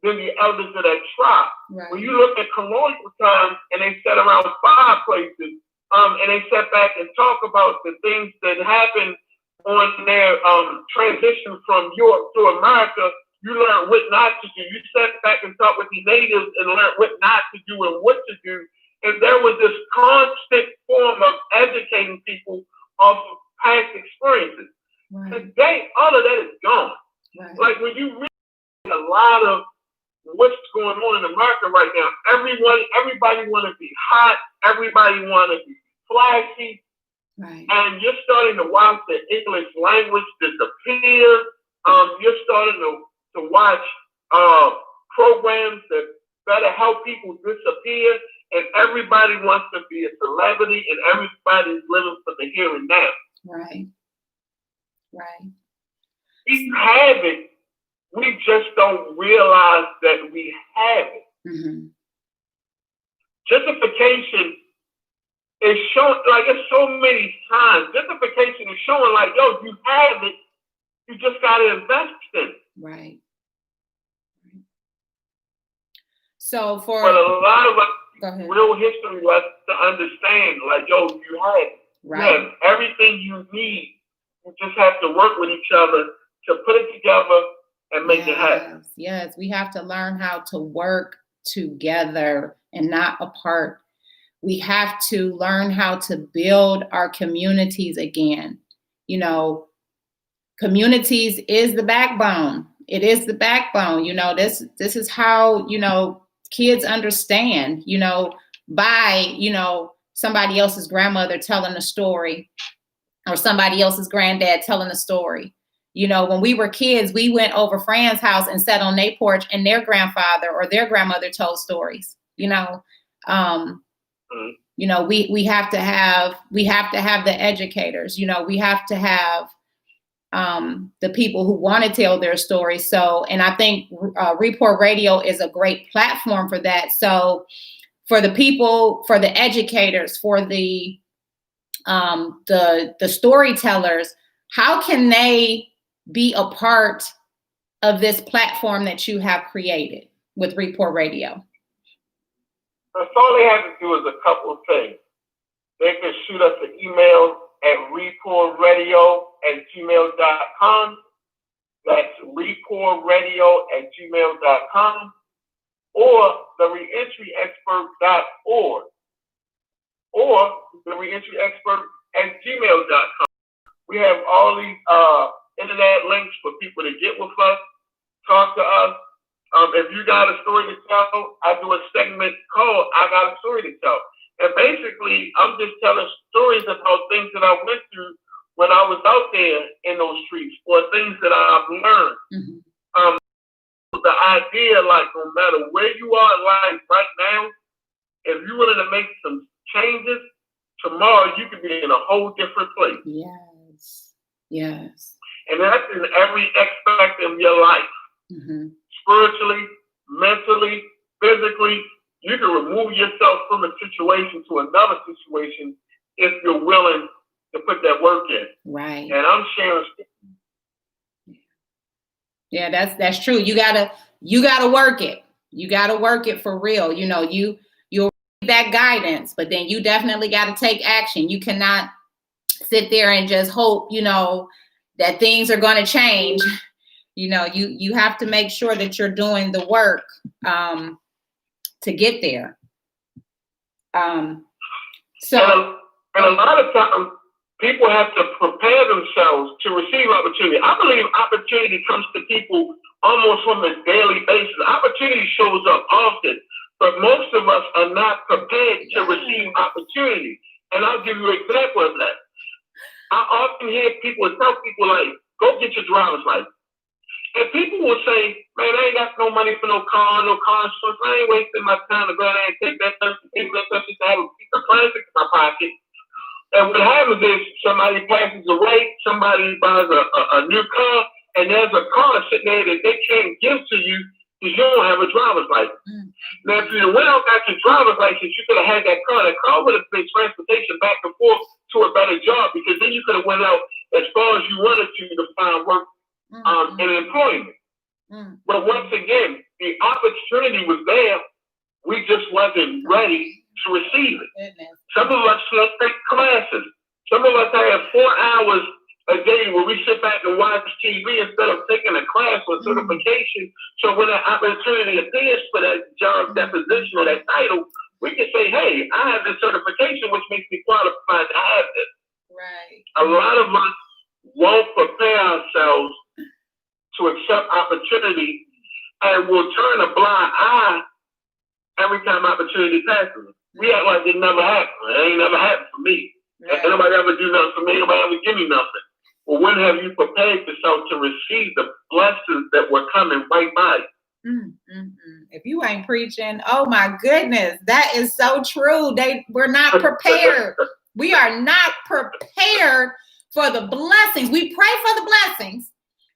than the elders of that tribe.
Right.
When you look at colonial times, and they sat around fireplaces, and they sat back and talk about the things that happened on their transition from Europe to America, you learn what not to do. You sat back and talked with the natives and learned what not to do and what to do. And there was this constant form of educating people off of past experiences.
Right.
Today, all of that is gone.
Right.
Like when you read a lot of what's going on in America right now, everybody want to be hot, everybody want to be flashy,
right.
And you're starting to watch the English language disappear. You're starting to watch programs that better help people disappear, and everybody wants to be a celebrity, and everybody's living for the here and now.
Right. Right.
We have it. We just don't realize that we have it.
Mm-hmm.
Justification is shown, like it's so many times. Justification is showing like, yo, you have it. You just got to invest in it.
Right. So
but a lot of us, real history lessons to understand, like, yo, you have it.
Right.
You have everything you need. You just have to work with each other to put it together and make it happen.
Yes, we have to learn how to work together and not apart. We have to learn how to build our communities again. Communities is the backbone. It is the backbone. This is how, kids understand, by, somebody else's grandmother telling a story or somebody else's granddad telling a story. When we were kids, we went over friends' house and sat on their porch and their grandfather or their grandmother told stories. We have to have the educators. We have to have the people who want to tell their stories. So, and I think RePour Radio is a great platform for that. So, for the people, for the educators, for the storytellers, how can they be a part of this platform that you have created with RePour Radio?
That's all they have to do is a couple of things. They can shoot us an email at repourradio@gmail.com. That's repourradio@gmail.com, or the reentryexpert.org, or the reentryexpert@gmail.com. We have all these internet links for people to get with us, talk to us. If you got a story to tell, I do a segment called I Got a Story to Tell. And basically, I'm just telling stories about things that I went through when I was out there in those streets, or things that I've learned. Mm-hmm. The idea, like, no matter where you are in life right now, if you're willing to make some changes, tomorrow you could be in a whole different place.
Yes. Yes.
And that's in every aspect of your life. Mm-hmm. Spiritually, mentally, physically, you can remove yourself from a situation to another situation if you're willing to put that work in.
Right.
And I'm sharing.
Yeah, that's true. You gotta work it. You gotta work it for real. You know, you'll read that guidance, but then you definitely gotta take action. You cannot sit there and just hope, you know, that things are gonna change. You know, you have to make sure that you're doing the work to get there.
And a lot of times, people have to prepare themselves to receive opportunity. I believe opportunity comes to people almost on a daily basis. Opportunity shows up often, but most of us are not prepared to receive opportunity. And I'll give you an example of that. I often hear people tell people, like, go get your driver's license. And people will say, man, I ain't got no money for no car insurance. I ain't wasting my time to go there and take that stuff, just to have a piece of plastic in my pocket. And what happens is somebody passes away, somebody buys a new car, and there's a car sitting there that they can't give to you because you don't have a driver's license. Mm-hmm. Now, if you went out got your driver's license, you could have had that car. That car would have been transportation back and forth to a better job, because then you could have went out as far as you wanted to find work and employment. Mm-hmm. But once again, the opportunity was there. We just wasn't ready to receive it. Goodness. Some of us take classes. Some of us have 4 hours a day where we sit back and watch TV instead of taking a class or certification. So when that opportunity appears for that job deposition or that title, we can say, hey, I have this certification, which makes me qualified to have this. Right. A lot of us won't prepare ourselves to accept opportunity, and we'll turn a blind eye every time opportunity passes. We act like it never happened. It ain't never happened for me. Right. Ain't nobody ever do nothing for me. Nobody ever give me nothing. Well, when have you prepared yourself to receive the blessings that were coming right by you?
If you ain't preaching, oh my goodness, that is so true. We're not prepared. We are not prepared for the blessings. We pray for the blessings,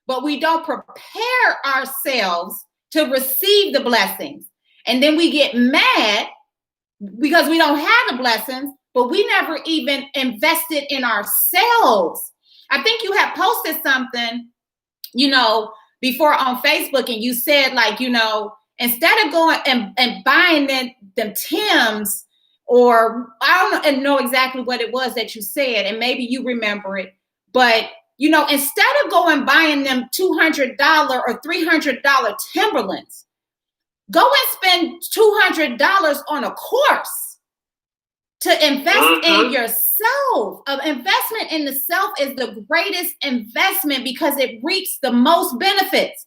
but we don't prepare ourselves to receive the blessings. And then we get mad because we don't have the blessings, but we never even invested in ourselves. I think you have posted something, you know, before on Facebook, and you said, like, you know, instead of going and buying them Timbs, or I don't know exactly what it was that you said, and maybe you remember it, but, you know, instead of going buying them $200 or $300 Timberlands, go and spend $200 on a course to invest in yourself. An investment in the self is the greatest investment because it reaps the most benefits.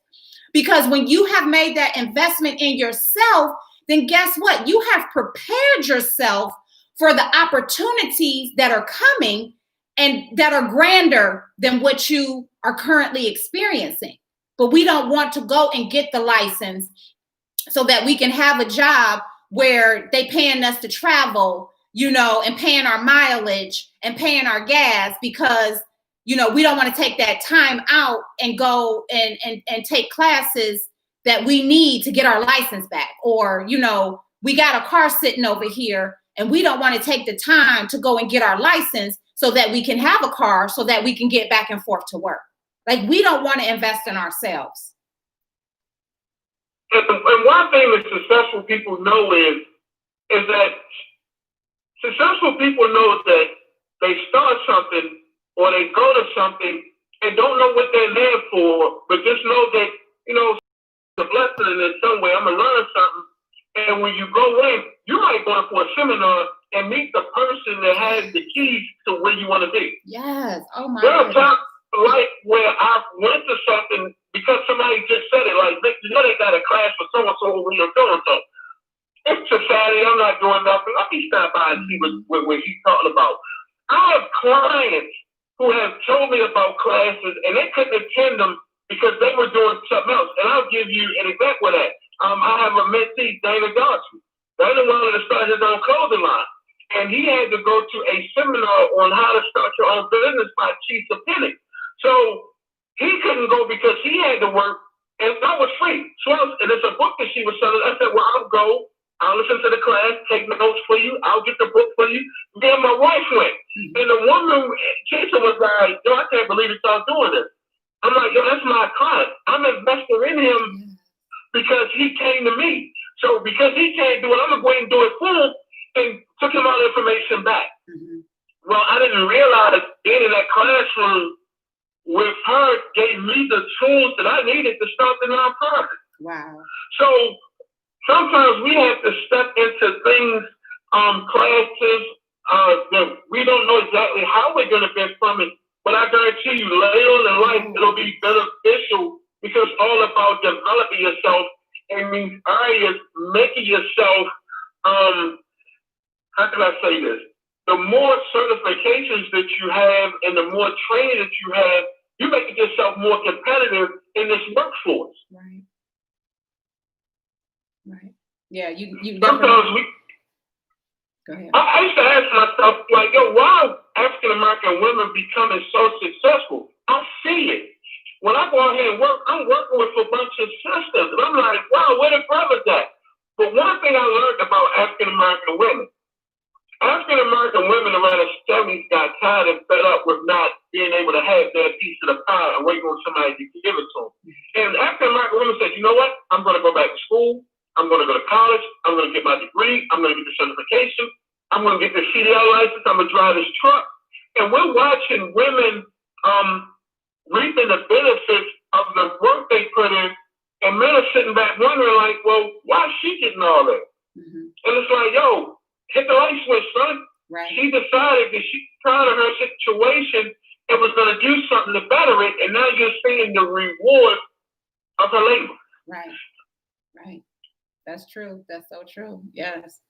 Because when you have made that investment in yourself, then guess what? You have prepared yourself for the opportunities that are coming and that are grander than what you are currently experiencing. But we don't want to go and get the license so that we can have a job where they paying us to travel, you know, and paying our mileage and paying our gas, because, you know, we don't want to take that time out and go and take classes that we need to get our license back. Or, you know, we got a car sitting over here and we don't want to take the time to go and get our license so that we can have a car so that we can get back and forth to work. Like, we don't want to invest in ourselves.
And one thing that successful people know is that successful people know that they start something or they go to something and don't know what they're there for, but just know that, you know, it's a blessing in some way. I'm going to learn something. And when you go in, you might go for a seminar and meet the person that has the keys to where you want to be.
Yes. Oh my
God. like where I went to something because somebody just said it, like, you know, they got a class for so-and-so over here, so-and-so. It's a Saturday, I'm not doing nothing. Let me stop by and see what he's talking about. I have clients who have told me about classes and they couldn't attend them because they were doing something else. And I'll give you an example of that. I have a mentee, Dana Johnson. Dana wanted to start his own clothing line. And he had to go to a seminar on how to start your own business by Chief Penny. So he couldn't go because he had to work, and that was free. So and it's a book that she was selling. I said, well, I'll go. I'll listen to the class, take notes for you. I'll get the book for you. Me and my wife went. And the woman, Jason, was like, yo, I can't believe y'all doing this. I'm like, yo, that's my client. I'm investing in him because he came to me. So because he can't do it, I'm going to go ahead and do it for him, and took him all the information back. Well, I didn't realize being in that classroom with her gave me the tools that I needed to start the nonprofit.
Wow.
So sometimes we have to step into things, classes, that we don't know exactly how we're going to get from it, but I guarantee you later on in life, it'll be beneficial because it's all about developing yourself in these areas, making yourself, how can I say this? The more certifications that you have and the more training that you have, you're making yourself more competitive in this workforce.
Right. Right. Yeah, you
sometimes we.
Go ahead.
I used to ask myself, like, yo, why are African American women becoming so successful? I see it. When I go out here and work, I'm working with a bunch of systems, and I'm like, wow, where the brothers at? But one thing I learned about African American women around the 70s got tired and fed up with not being able to have their piece of the pie and waiting on somebody to give it to them. And African American women said, you know what? I'm going to go back to school. I'm going to go to college. I'm going to get my degree. I'm going to get the certification. I'm going to get the CDL license. I'm going to drive this truck. And we're watching women reaping the benefits of the work they put in. And men are sitting back wondering, like, well, why is she getting all that? And it's like, yo, hit the light switch, son.
Right.
She decided that she's proud of her situation and was going to do something to better it. And now you're seeing the reward of her labor.
Right. Right. That's true. That's so true. Yes.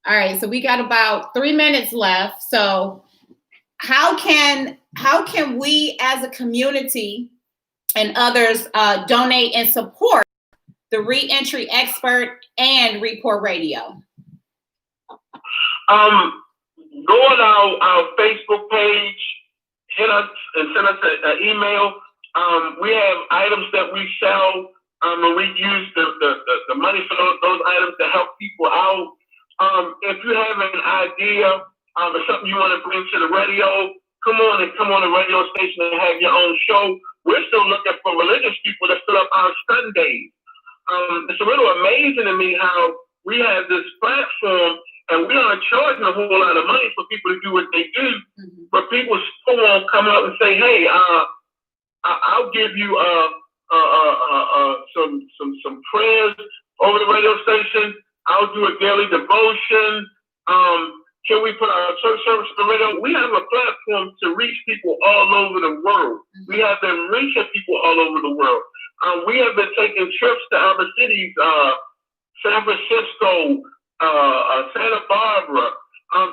All right. So we got about 3 minutes left. So how can we as a community and others donate and support the ReEntry Expert and RePour Radio?
Go on our Facebook page, hit us and send us an email. We have items that we sell, and we use the money for those items to help people out. If you have an idea or something you want to bring to the radio, come on the radio station and have your own show. We're still looking for religious people to fill up our Sundays. It's a little amazing to me how we have this platform and we aren't charging a whole lot of money for people to do what they do, but people still won't come up and say, hey, I'll give you some prayers over the radio station. I'll do a daily devotion. Can we put our church service on the radio? We have a platform to reach people all over the world. We have been reaching people all over the world. We have been taking trips to other cities, San Francisco, Santa Barbara,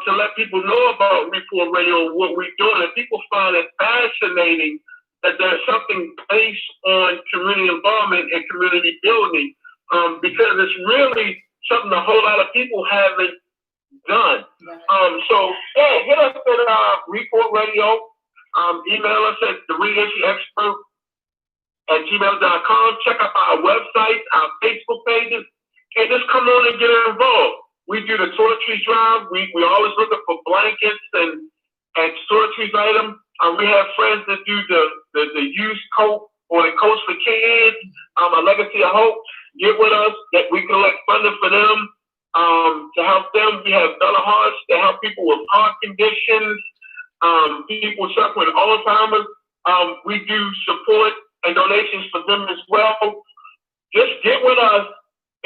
to let people know about RePour Radio, what we're doing. And people find it fascinating that there's something based on community involvement and community building, because it's really something a whole lot of people haven't done. So yeah, hit us at RePour Radio. Email us at the ReEntry Expert at gmail.com. Check out our website, our Facebook pages, and just come on and get involved. We do the toiletries drive. We always looking for blankets and toiletries items. We have friends that do the used coat or the coats for kids. A Legacy of Hope. Get with us that we collect funding for them to help them. We have Bella Hearts to help people with heart conditions, people suffering with Alzheimer's. We do support and donations for them as well. Just get with us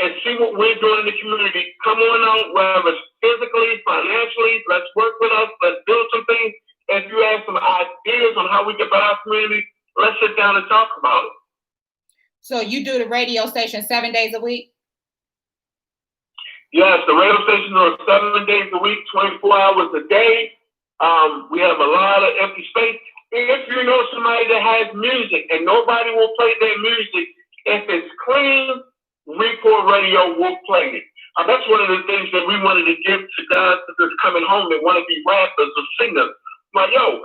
and see what we're doing in the community. Come on out, whether it's physically, financially, let's work with us, let's build some things, If you have some ideas on how we can better our community, let's sit down and talk about it.
So you do the radio station 7 days a week?
Yes, the radio stations are 7 days a week, 24 hours a day. We have a lot of empty space. If you know somebody that has music and nobody will play their music, if it's clean, RePour Radio will play it. That's one of the things that we wanted to give to guys that's coming home that want to be rappers or singers. Like, yo,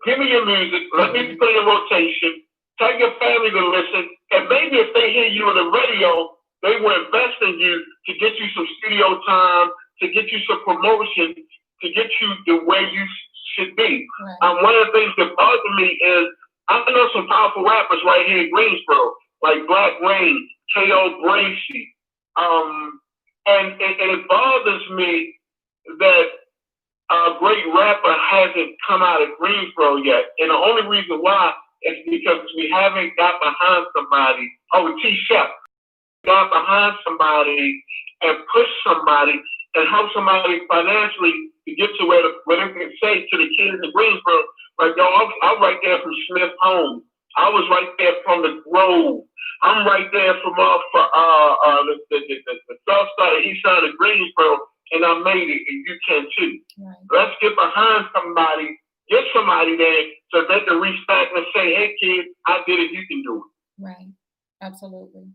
give me your music, let me put it in rotation, tell your family to listen, and maybe if they hear you on the radio, they will invest in you to get you some studio time, to get you some promotion, to get you the way you should be. Right. One of the things that bothers me is I know some powerful rappers right here in Greensboro, like Black Rain, K.O. Bracy, and it bothers me that a great rapper hasn't come out of Greensboro yet. And the only reason why is because we haven't got behind somebody. T-Chef got behind somebody and push somebody and help somebody financially to get to where they can say to the kids in Greensboro, like, yo, I'm right there from Smith Home. I was right there from the Grove. I'm right there from the south side, the east side of Greensboro, and I made it, and you can too. Right. Let's get behind somebody, get somebody there so they can reach back and say, hey, kid, I did it, you can do it.
Right. Absolutely.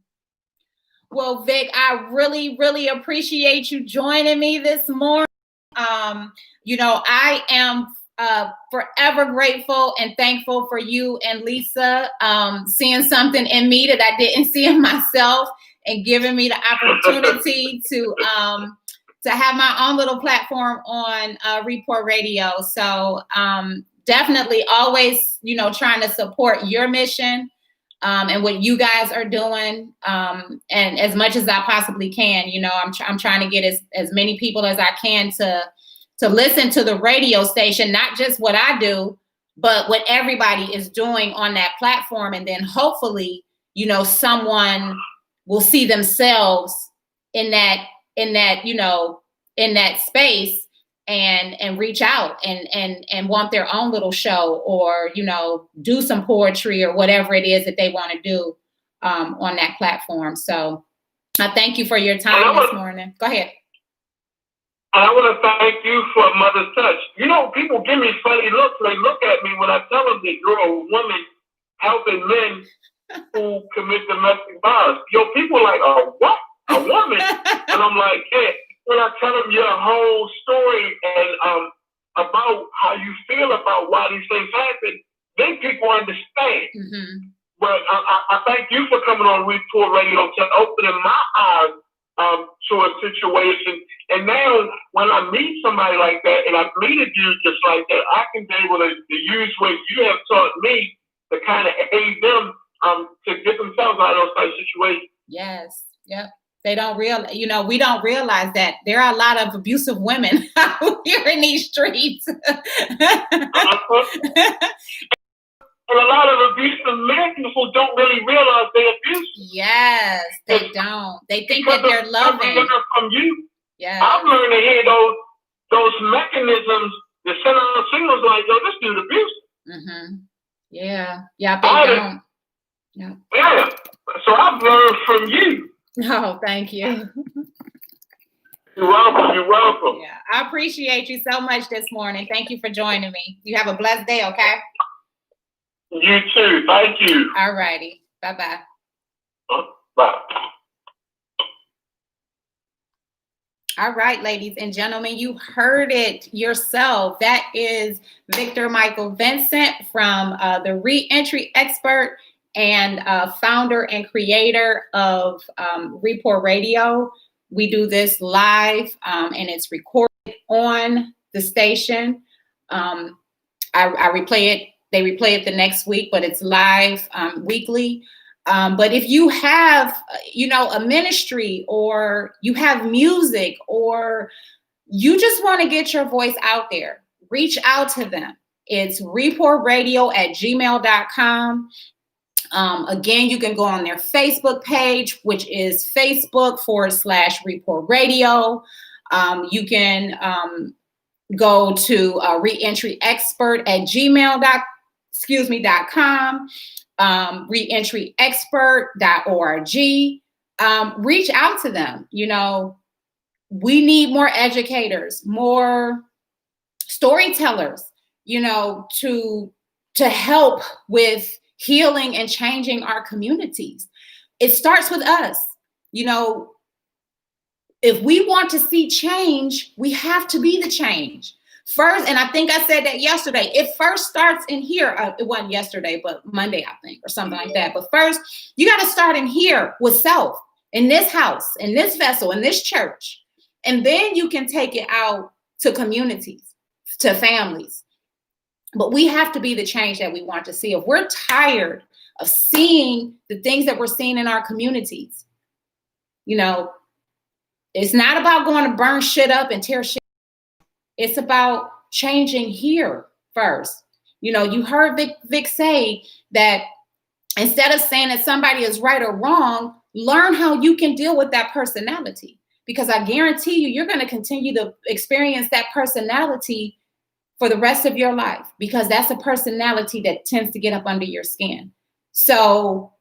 Well, Vic, I really, really appreciate you joining me this morning. I am forever grateful and thankful for you and Lisa seeing something in me that I didn't see in myself and giving me the opportunity to have my own little platform on RePour Radio. So definitely always, trying to support your mission and what you guys are doing, and as much as I possibly can. I'm trying to get as many people as I can to listen to the radio station, not just what I do, but what everybody is doing on that platform. And then hopefully, someone will see themselves in that space and reach out and want their own little show or, do some poetry or whatever it is that they want to do on that platform. So I thank you for your time this morning. Go ahead.
And I want to thank you for Mother's Touch. People give me funny looks. They look at me when I tell them that you're a woman helping men who commit domestic violence. People are like, oh, what? A woman? And I'm like, yeah. When I tell them your whole story and about how you feel about why these things happen, then people understand. Mm-hmm. But I thank you for coming on RePour Radio to opening my eyes to a situation. And now when I meet somebody like that, and I've needed you just like that, I can be able to use what you have taught me to kind of aid them to get themselves out of those type of situations.
Yes. Yep. They don't realize, we don't realize that there are a lot of abusive women out here in these streets.
And a lot of abusive men who don't really realize they're abusive.
Yes, they don't. They think that they're loving.
From you.
Yeah.
I've learned to hear those mechanisms that send out signals like, yo, this dude abusive.
Mm-hmm. Yeah. Yeah, they don't.
Yeah. Yeah. So I've learned from you.
Oh, thank you.
You're welcome. You're welcome.
Yeah, I appreciate you so much this morning. Thank you for joining me. You have a blessed day, okay?
You too. Thank you.
All righty. Bye-bye.
Bye.
All right, ladies and gentlemen, you heard it yourself. That is Victor Michael Vincent from the ReEntry expert and founder and creator of RePour Radio. We do this live and it's recorded on the station. I replay it. They replay it the next week, but it's live weekly. But if you have, a ministry or you have music or you just want to get your voice out there, reach out to them. It's repourradio@gmail.com. Again, you can go on their Facebook page, which is Facebook.com/RePour Radio. You can go to reentryexpert@gmail.com, reentryexpert.org. Reach out to them. We need more educators, more storytellers, to help with healing and changing our communities. It starts with us. If we want to see change, we have to be the change first. And I think I said that yesterday. It first starts in here. It wasn't yesterday, but Monday, I think, or something like that. But first, you got to start in here with self, in this house, in this vessel, in this church. And then you can take it out to communities, to families. But we have to be the change that we want to see. If we're tired of seeing the things that we're seeing in our communities, it's not about going to burn shit up and tear shit. It's about changing here first. You heard Vic say that instead of saying that somebody is right or wrong, learn how you can deal with that personality. Because I guarantee you're going to continue to experience that personality for the rest of your life, because that's a personality that tends to get up under your skin. So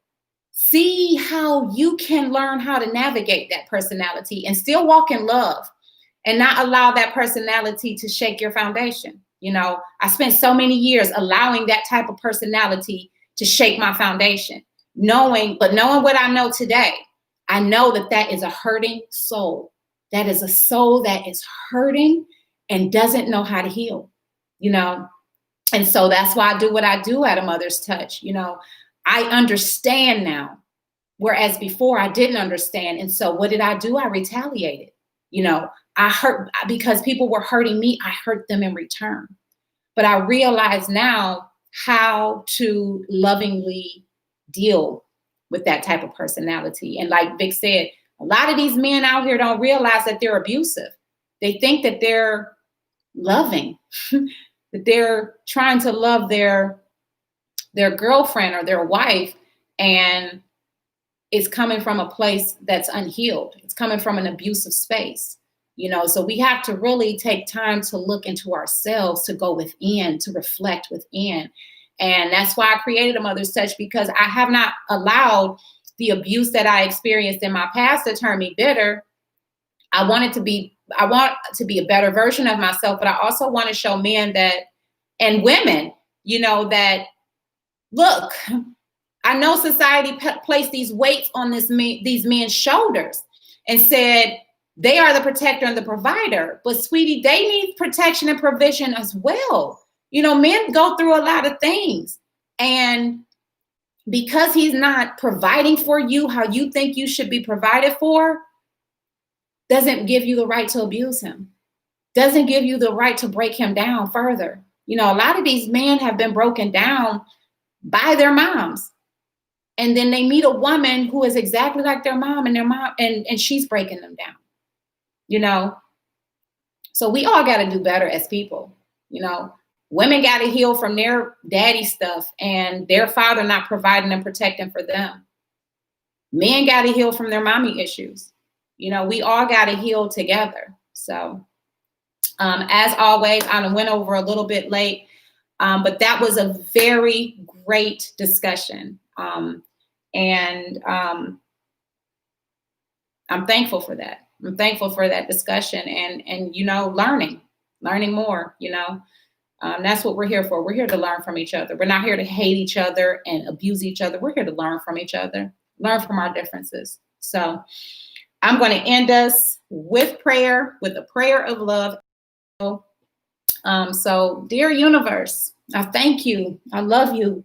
see how you can learn how to navigate that personality and still walk in love and not allow that personality to shake your foundation. I spent so many years allowing that type of personality to shake my foundation, knowing what I know today. I know that is a hurting soul. That is a soul that is hurting and doesn't know how to heal, And so that's why I do what I do at A Mother's Touch. I understand now, whereas before I didn't understand. And so what did I do? I retaliated. I hurt because people were hurting me. I hurt them in return. But I realize now how to lovingly deal with that type of personality. And like Vic said, a lot of these men out here don't realize that they're abusive. They think that they're loving, that they're trying to love their girlfriend or their wife, and it's coming from a place that's unhealed. It's coming from an abusive space, so we have to really take time to look into ourselves, to go within, to reflect within. And that's why I created A Mother's Touch, because I have not allowed the abuse that I experienced in my past to turn me bitter. I want to be a better version of myself, but I also want to show men and women, that look, I know society placed these weights on these men's shoulders and said they are the protector and the provider. But sweetie, they need protection and provision as well. Men go through a lot of things. And because he's not providing for you how you think you should be provided for, doesn't give you the right to abuse him. Doesn't give you the right to break him down further. A lot of these men have been broken down by their moms. And then they meet a woman who is exactly like their mom, and she's breaking them down. So we all got to do better as people. Women got to heal from their daddy stuff and their father not providing and protecting for them. Men got to heal from their mommy issues. We all got to heal together. So as always, I went over a little bit late, but that was a very great discussion. And I'm thankful for that. I'm thankful for that discussion and learning more, that's what we're here for. We're here to learn from each other. We're not here to hate each other and abuse each other. We're here to learn from each other, learn from our differences. So I'm going to end us with prayer, with a prayer of love. So dear universe, I thank you. I love you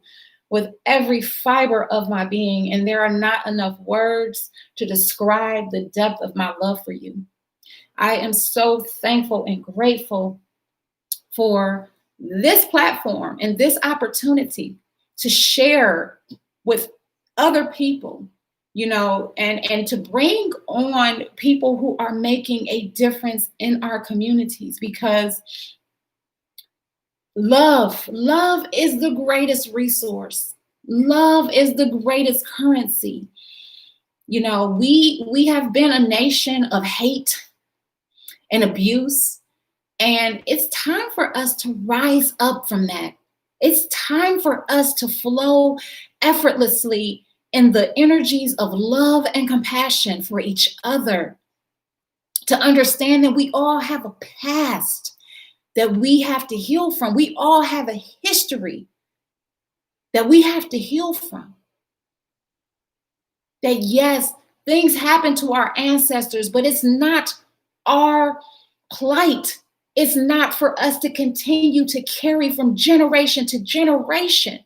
with every fiber of my being. And there are not enough words to describe the depth of my love for you. I am so thankful and grateful for this platform and this opportunity to share with other people, and to bring on people who are making a difference in our communities, because love is the greatest resource. Love is the greatest currency. We have been a nation of hate and abuse. And it's time for us to rise up from that. It's time for us to flow effortlessly in the energies of love and compassion for each other. To understand that we all have a past that we have to heal from. We all have a history that we have to heal from. That yes, things happen to our ancestors, but it's not our plight. It's not for us to continue to carry from generation to generation.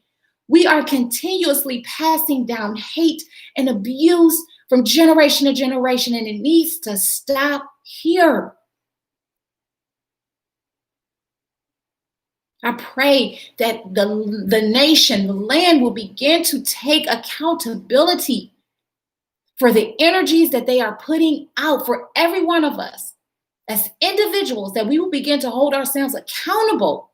We are continuously passing down hate and abuse from generation to generation, and it needs to stop here. I pray that the nation, the land will begin to take accountability for the energies that they are putting out for every one of us as individuals, that we will begin to hold ourselves accountable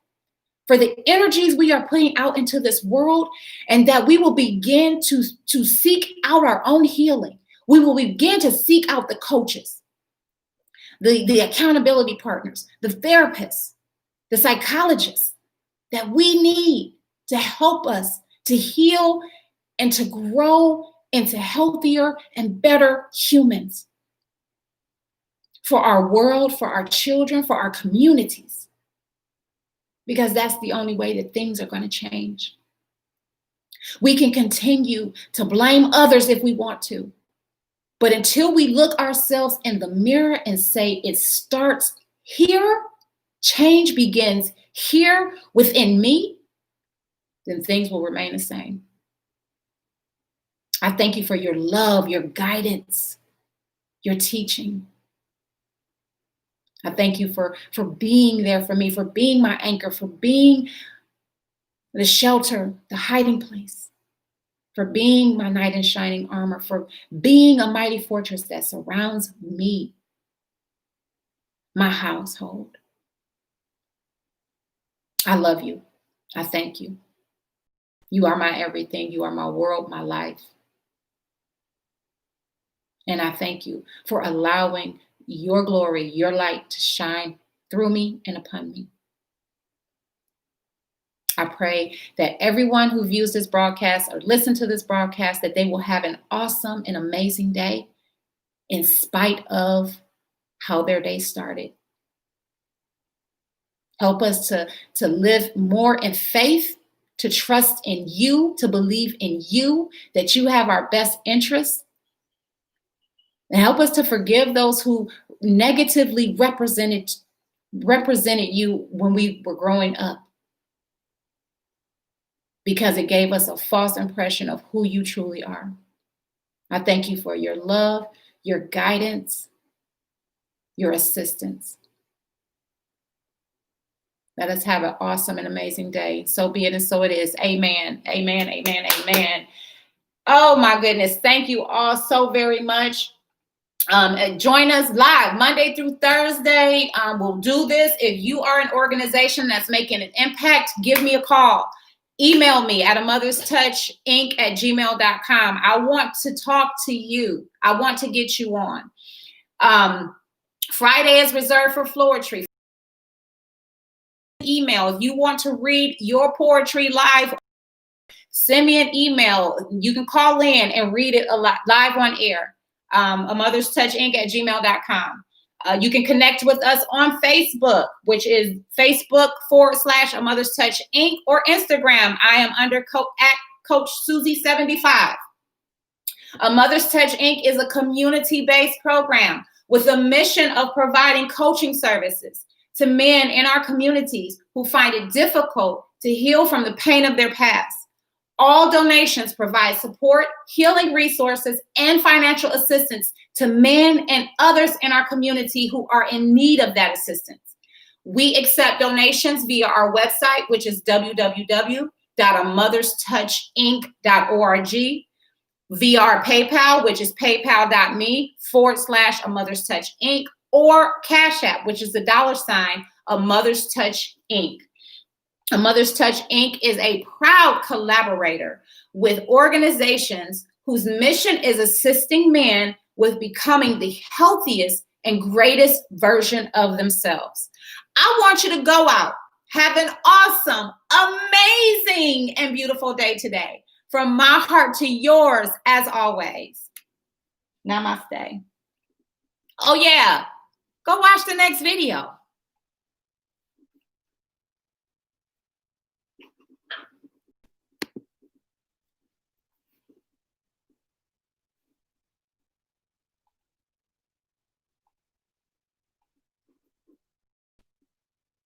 for the energies we are putting out into this world, and that we will begin to seek out our own healing. We will begin to seek out the coaches, the accountability partners, the therapists, the psychologists that we need to help us to heal and to grow into healthier and better humans for our world, for our children, for our communities. Because that's the only way that things are going to change. We can continue to blame others if we want to, but until we look ourselves in the mirror and say it starts here, change begins here within me, then things will remain the same. I thank you for your love, your guidance, your teaching. I thank you for being there for me, for being my anchor, for being the shelter, the hiding place, for being my knight in shining armor, for being a mighty fortress that surrounds me, my household. I love you. I thank you. You are my everything. You are my world, my life. And I thank you for allowing your glory, your light to shine through me and upon me. I pray that everyone who views this broadcast or listens to this broadcast, that they will have an awesome and amazing day in spite of how their day started. Help us to live more in faith, to trust in you, to believe in you, that you have our best interests. And help us to forgive those who negatively represented you when we were growing up, because it gave us a false impression of who you truly are. I thank you for your love, your guidance, your assistance. Let us have an awesome and amazing day. So be it and so it is. Amen. Amen. Amen. Amen. Oh my goodness. Thank you all so very much. Join us live Monday through Thursday. We'll do this. If you are an organization that's making an impact, give me a call. Email me at amotherstouchinc@gmail.com. I want to talk to you. I want to get you on. Friday is reserved for poetry. Email. If you want to read your poetry live, send me an email. You can call in and read it live on air. amotherstouchinc@gmail.com. You can connect with us on Facebook, which is Facebook.com/AMothersTouchInc, or Instagram. I am under at Coach Susie 75. A Mother's Touch Inc. is a community-based program with a mission of providing coaching services to men in our communities who find it difficult to heal from the pain of their past. All donations provide support, healing resources, and financial assistance to men and others in our community who are in need of that assistance. We accept donations via our website, which is www.amotherstouchinc.org, via our PayPal, which is paypal.me/AMothersTouchInc, or Cash App, which is the $ of Mother's Touch Inc. A Mother's Touch Inc. is a proud collaborator with organizations whose mission is assisting men with becoming the healthiest and greatest version of themselves. I want you to go out, have an awesome, amazing, and beautiful day today. From my heart to yours, as always. Namaste. Oh, yeah. Go watch the next video.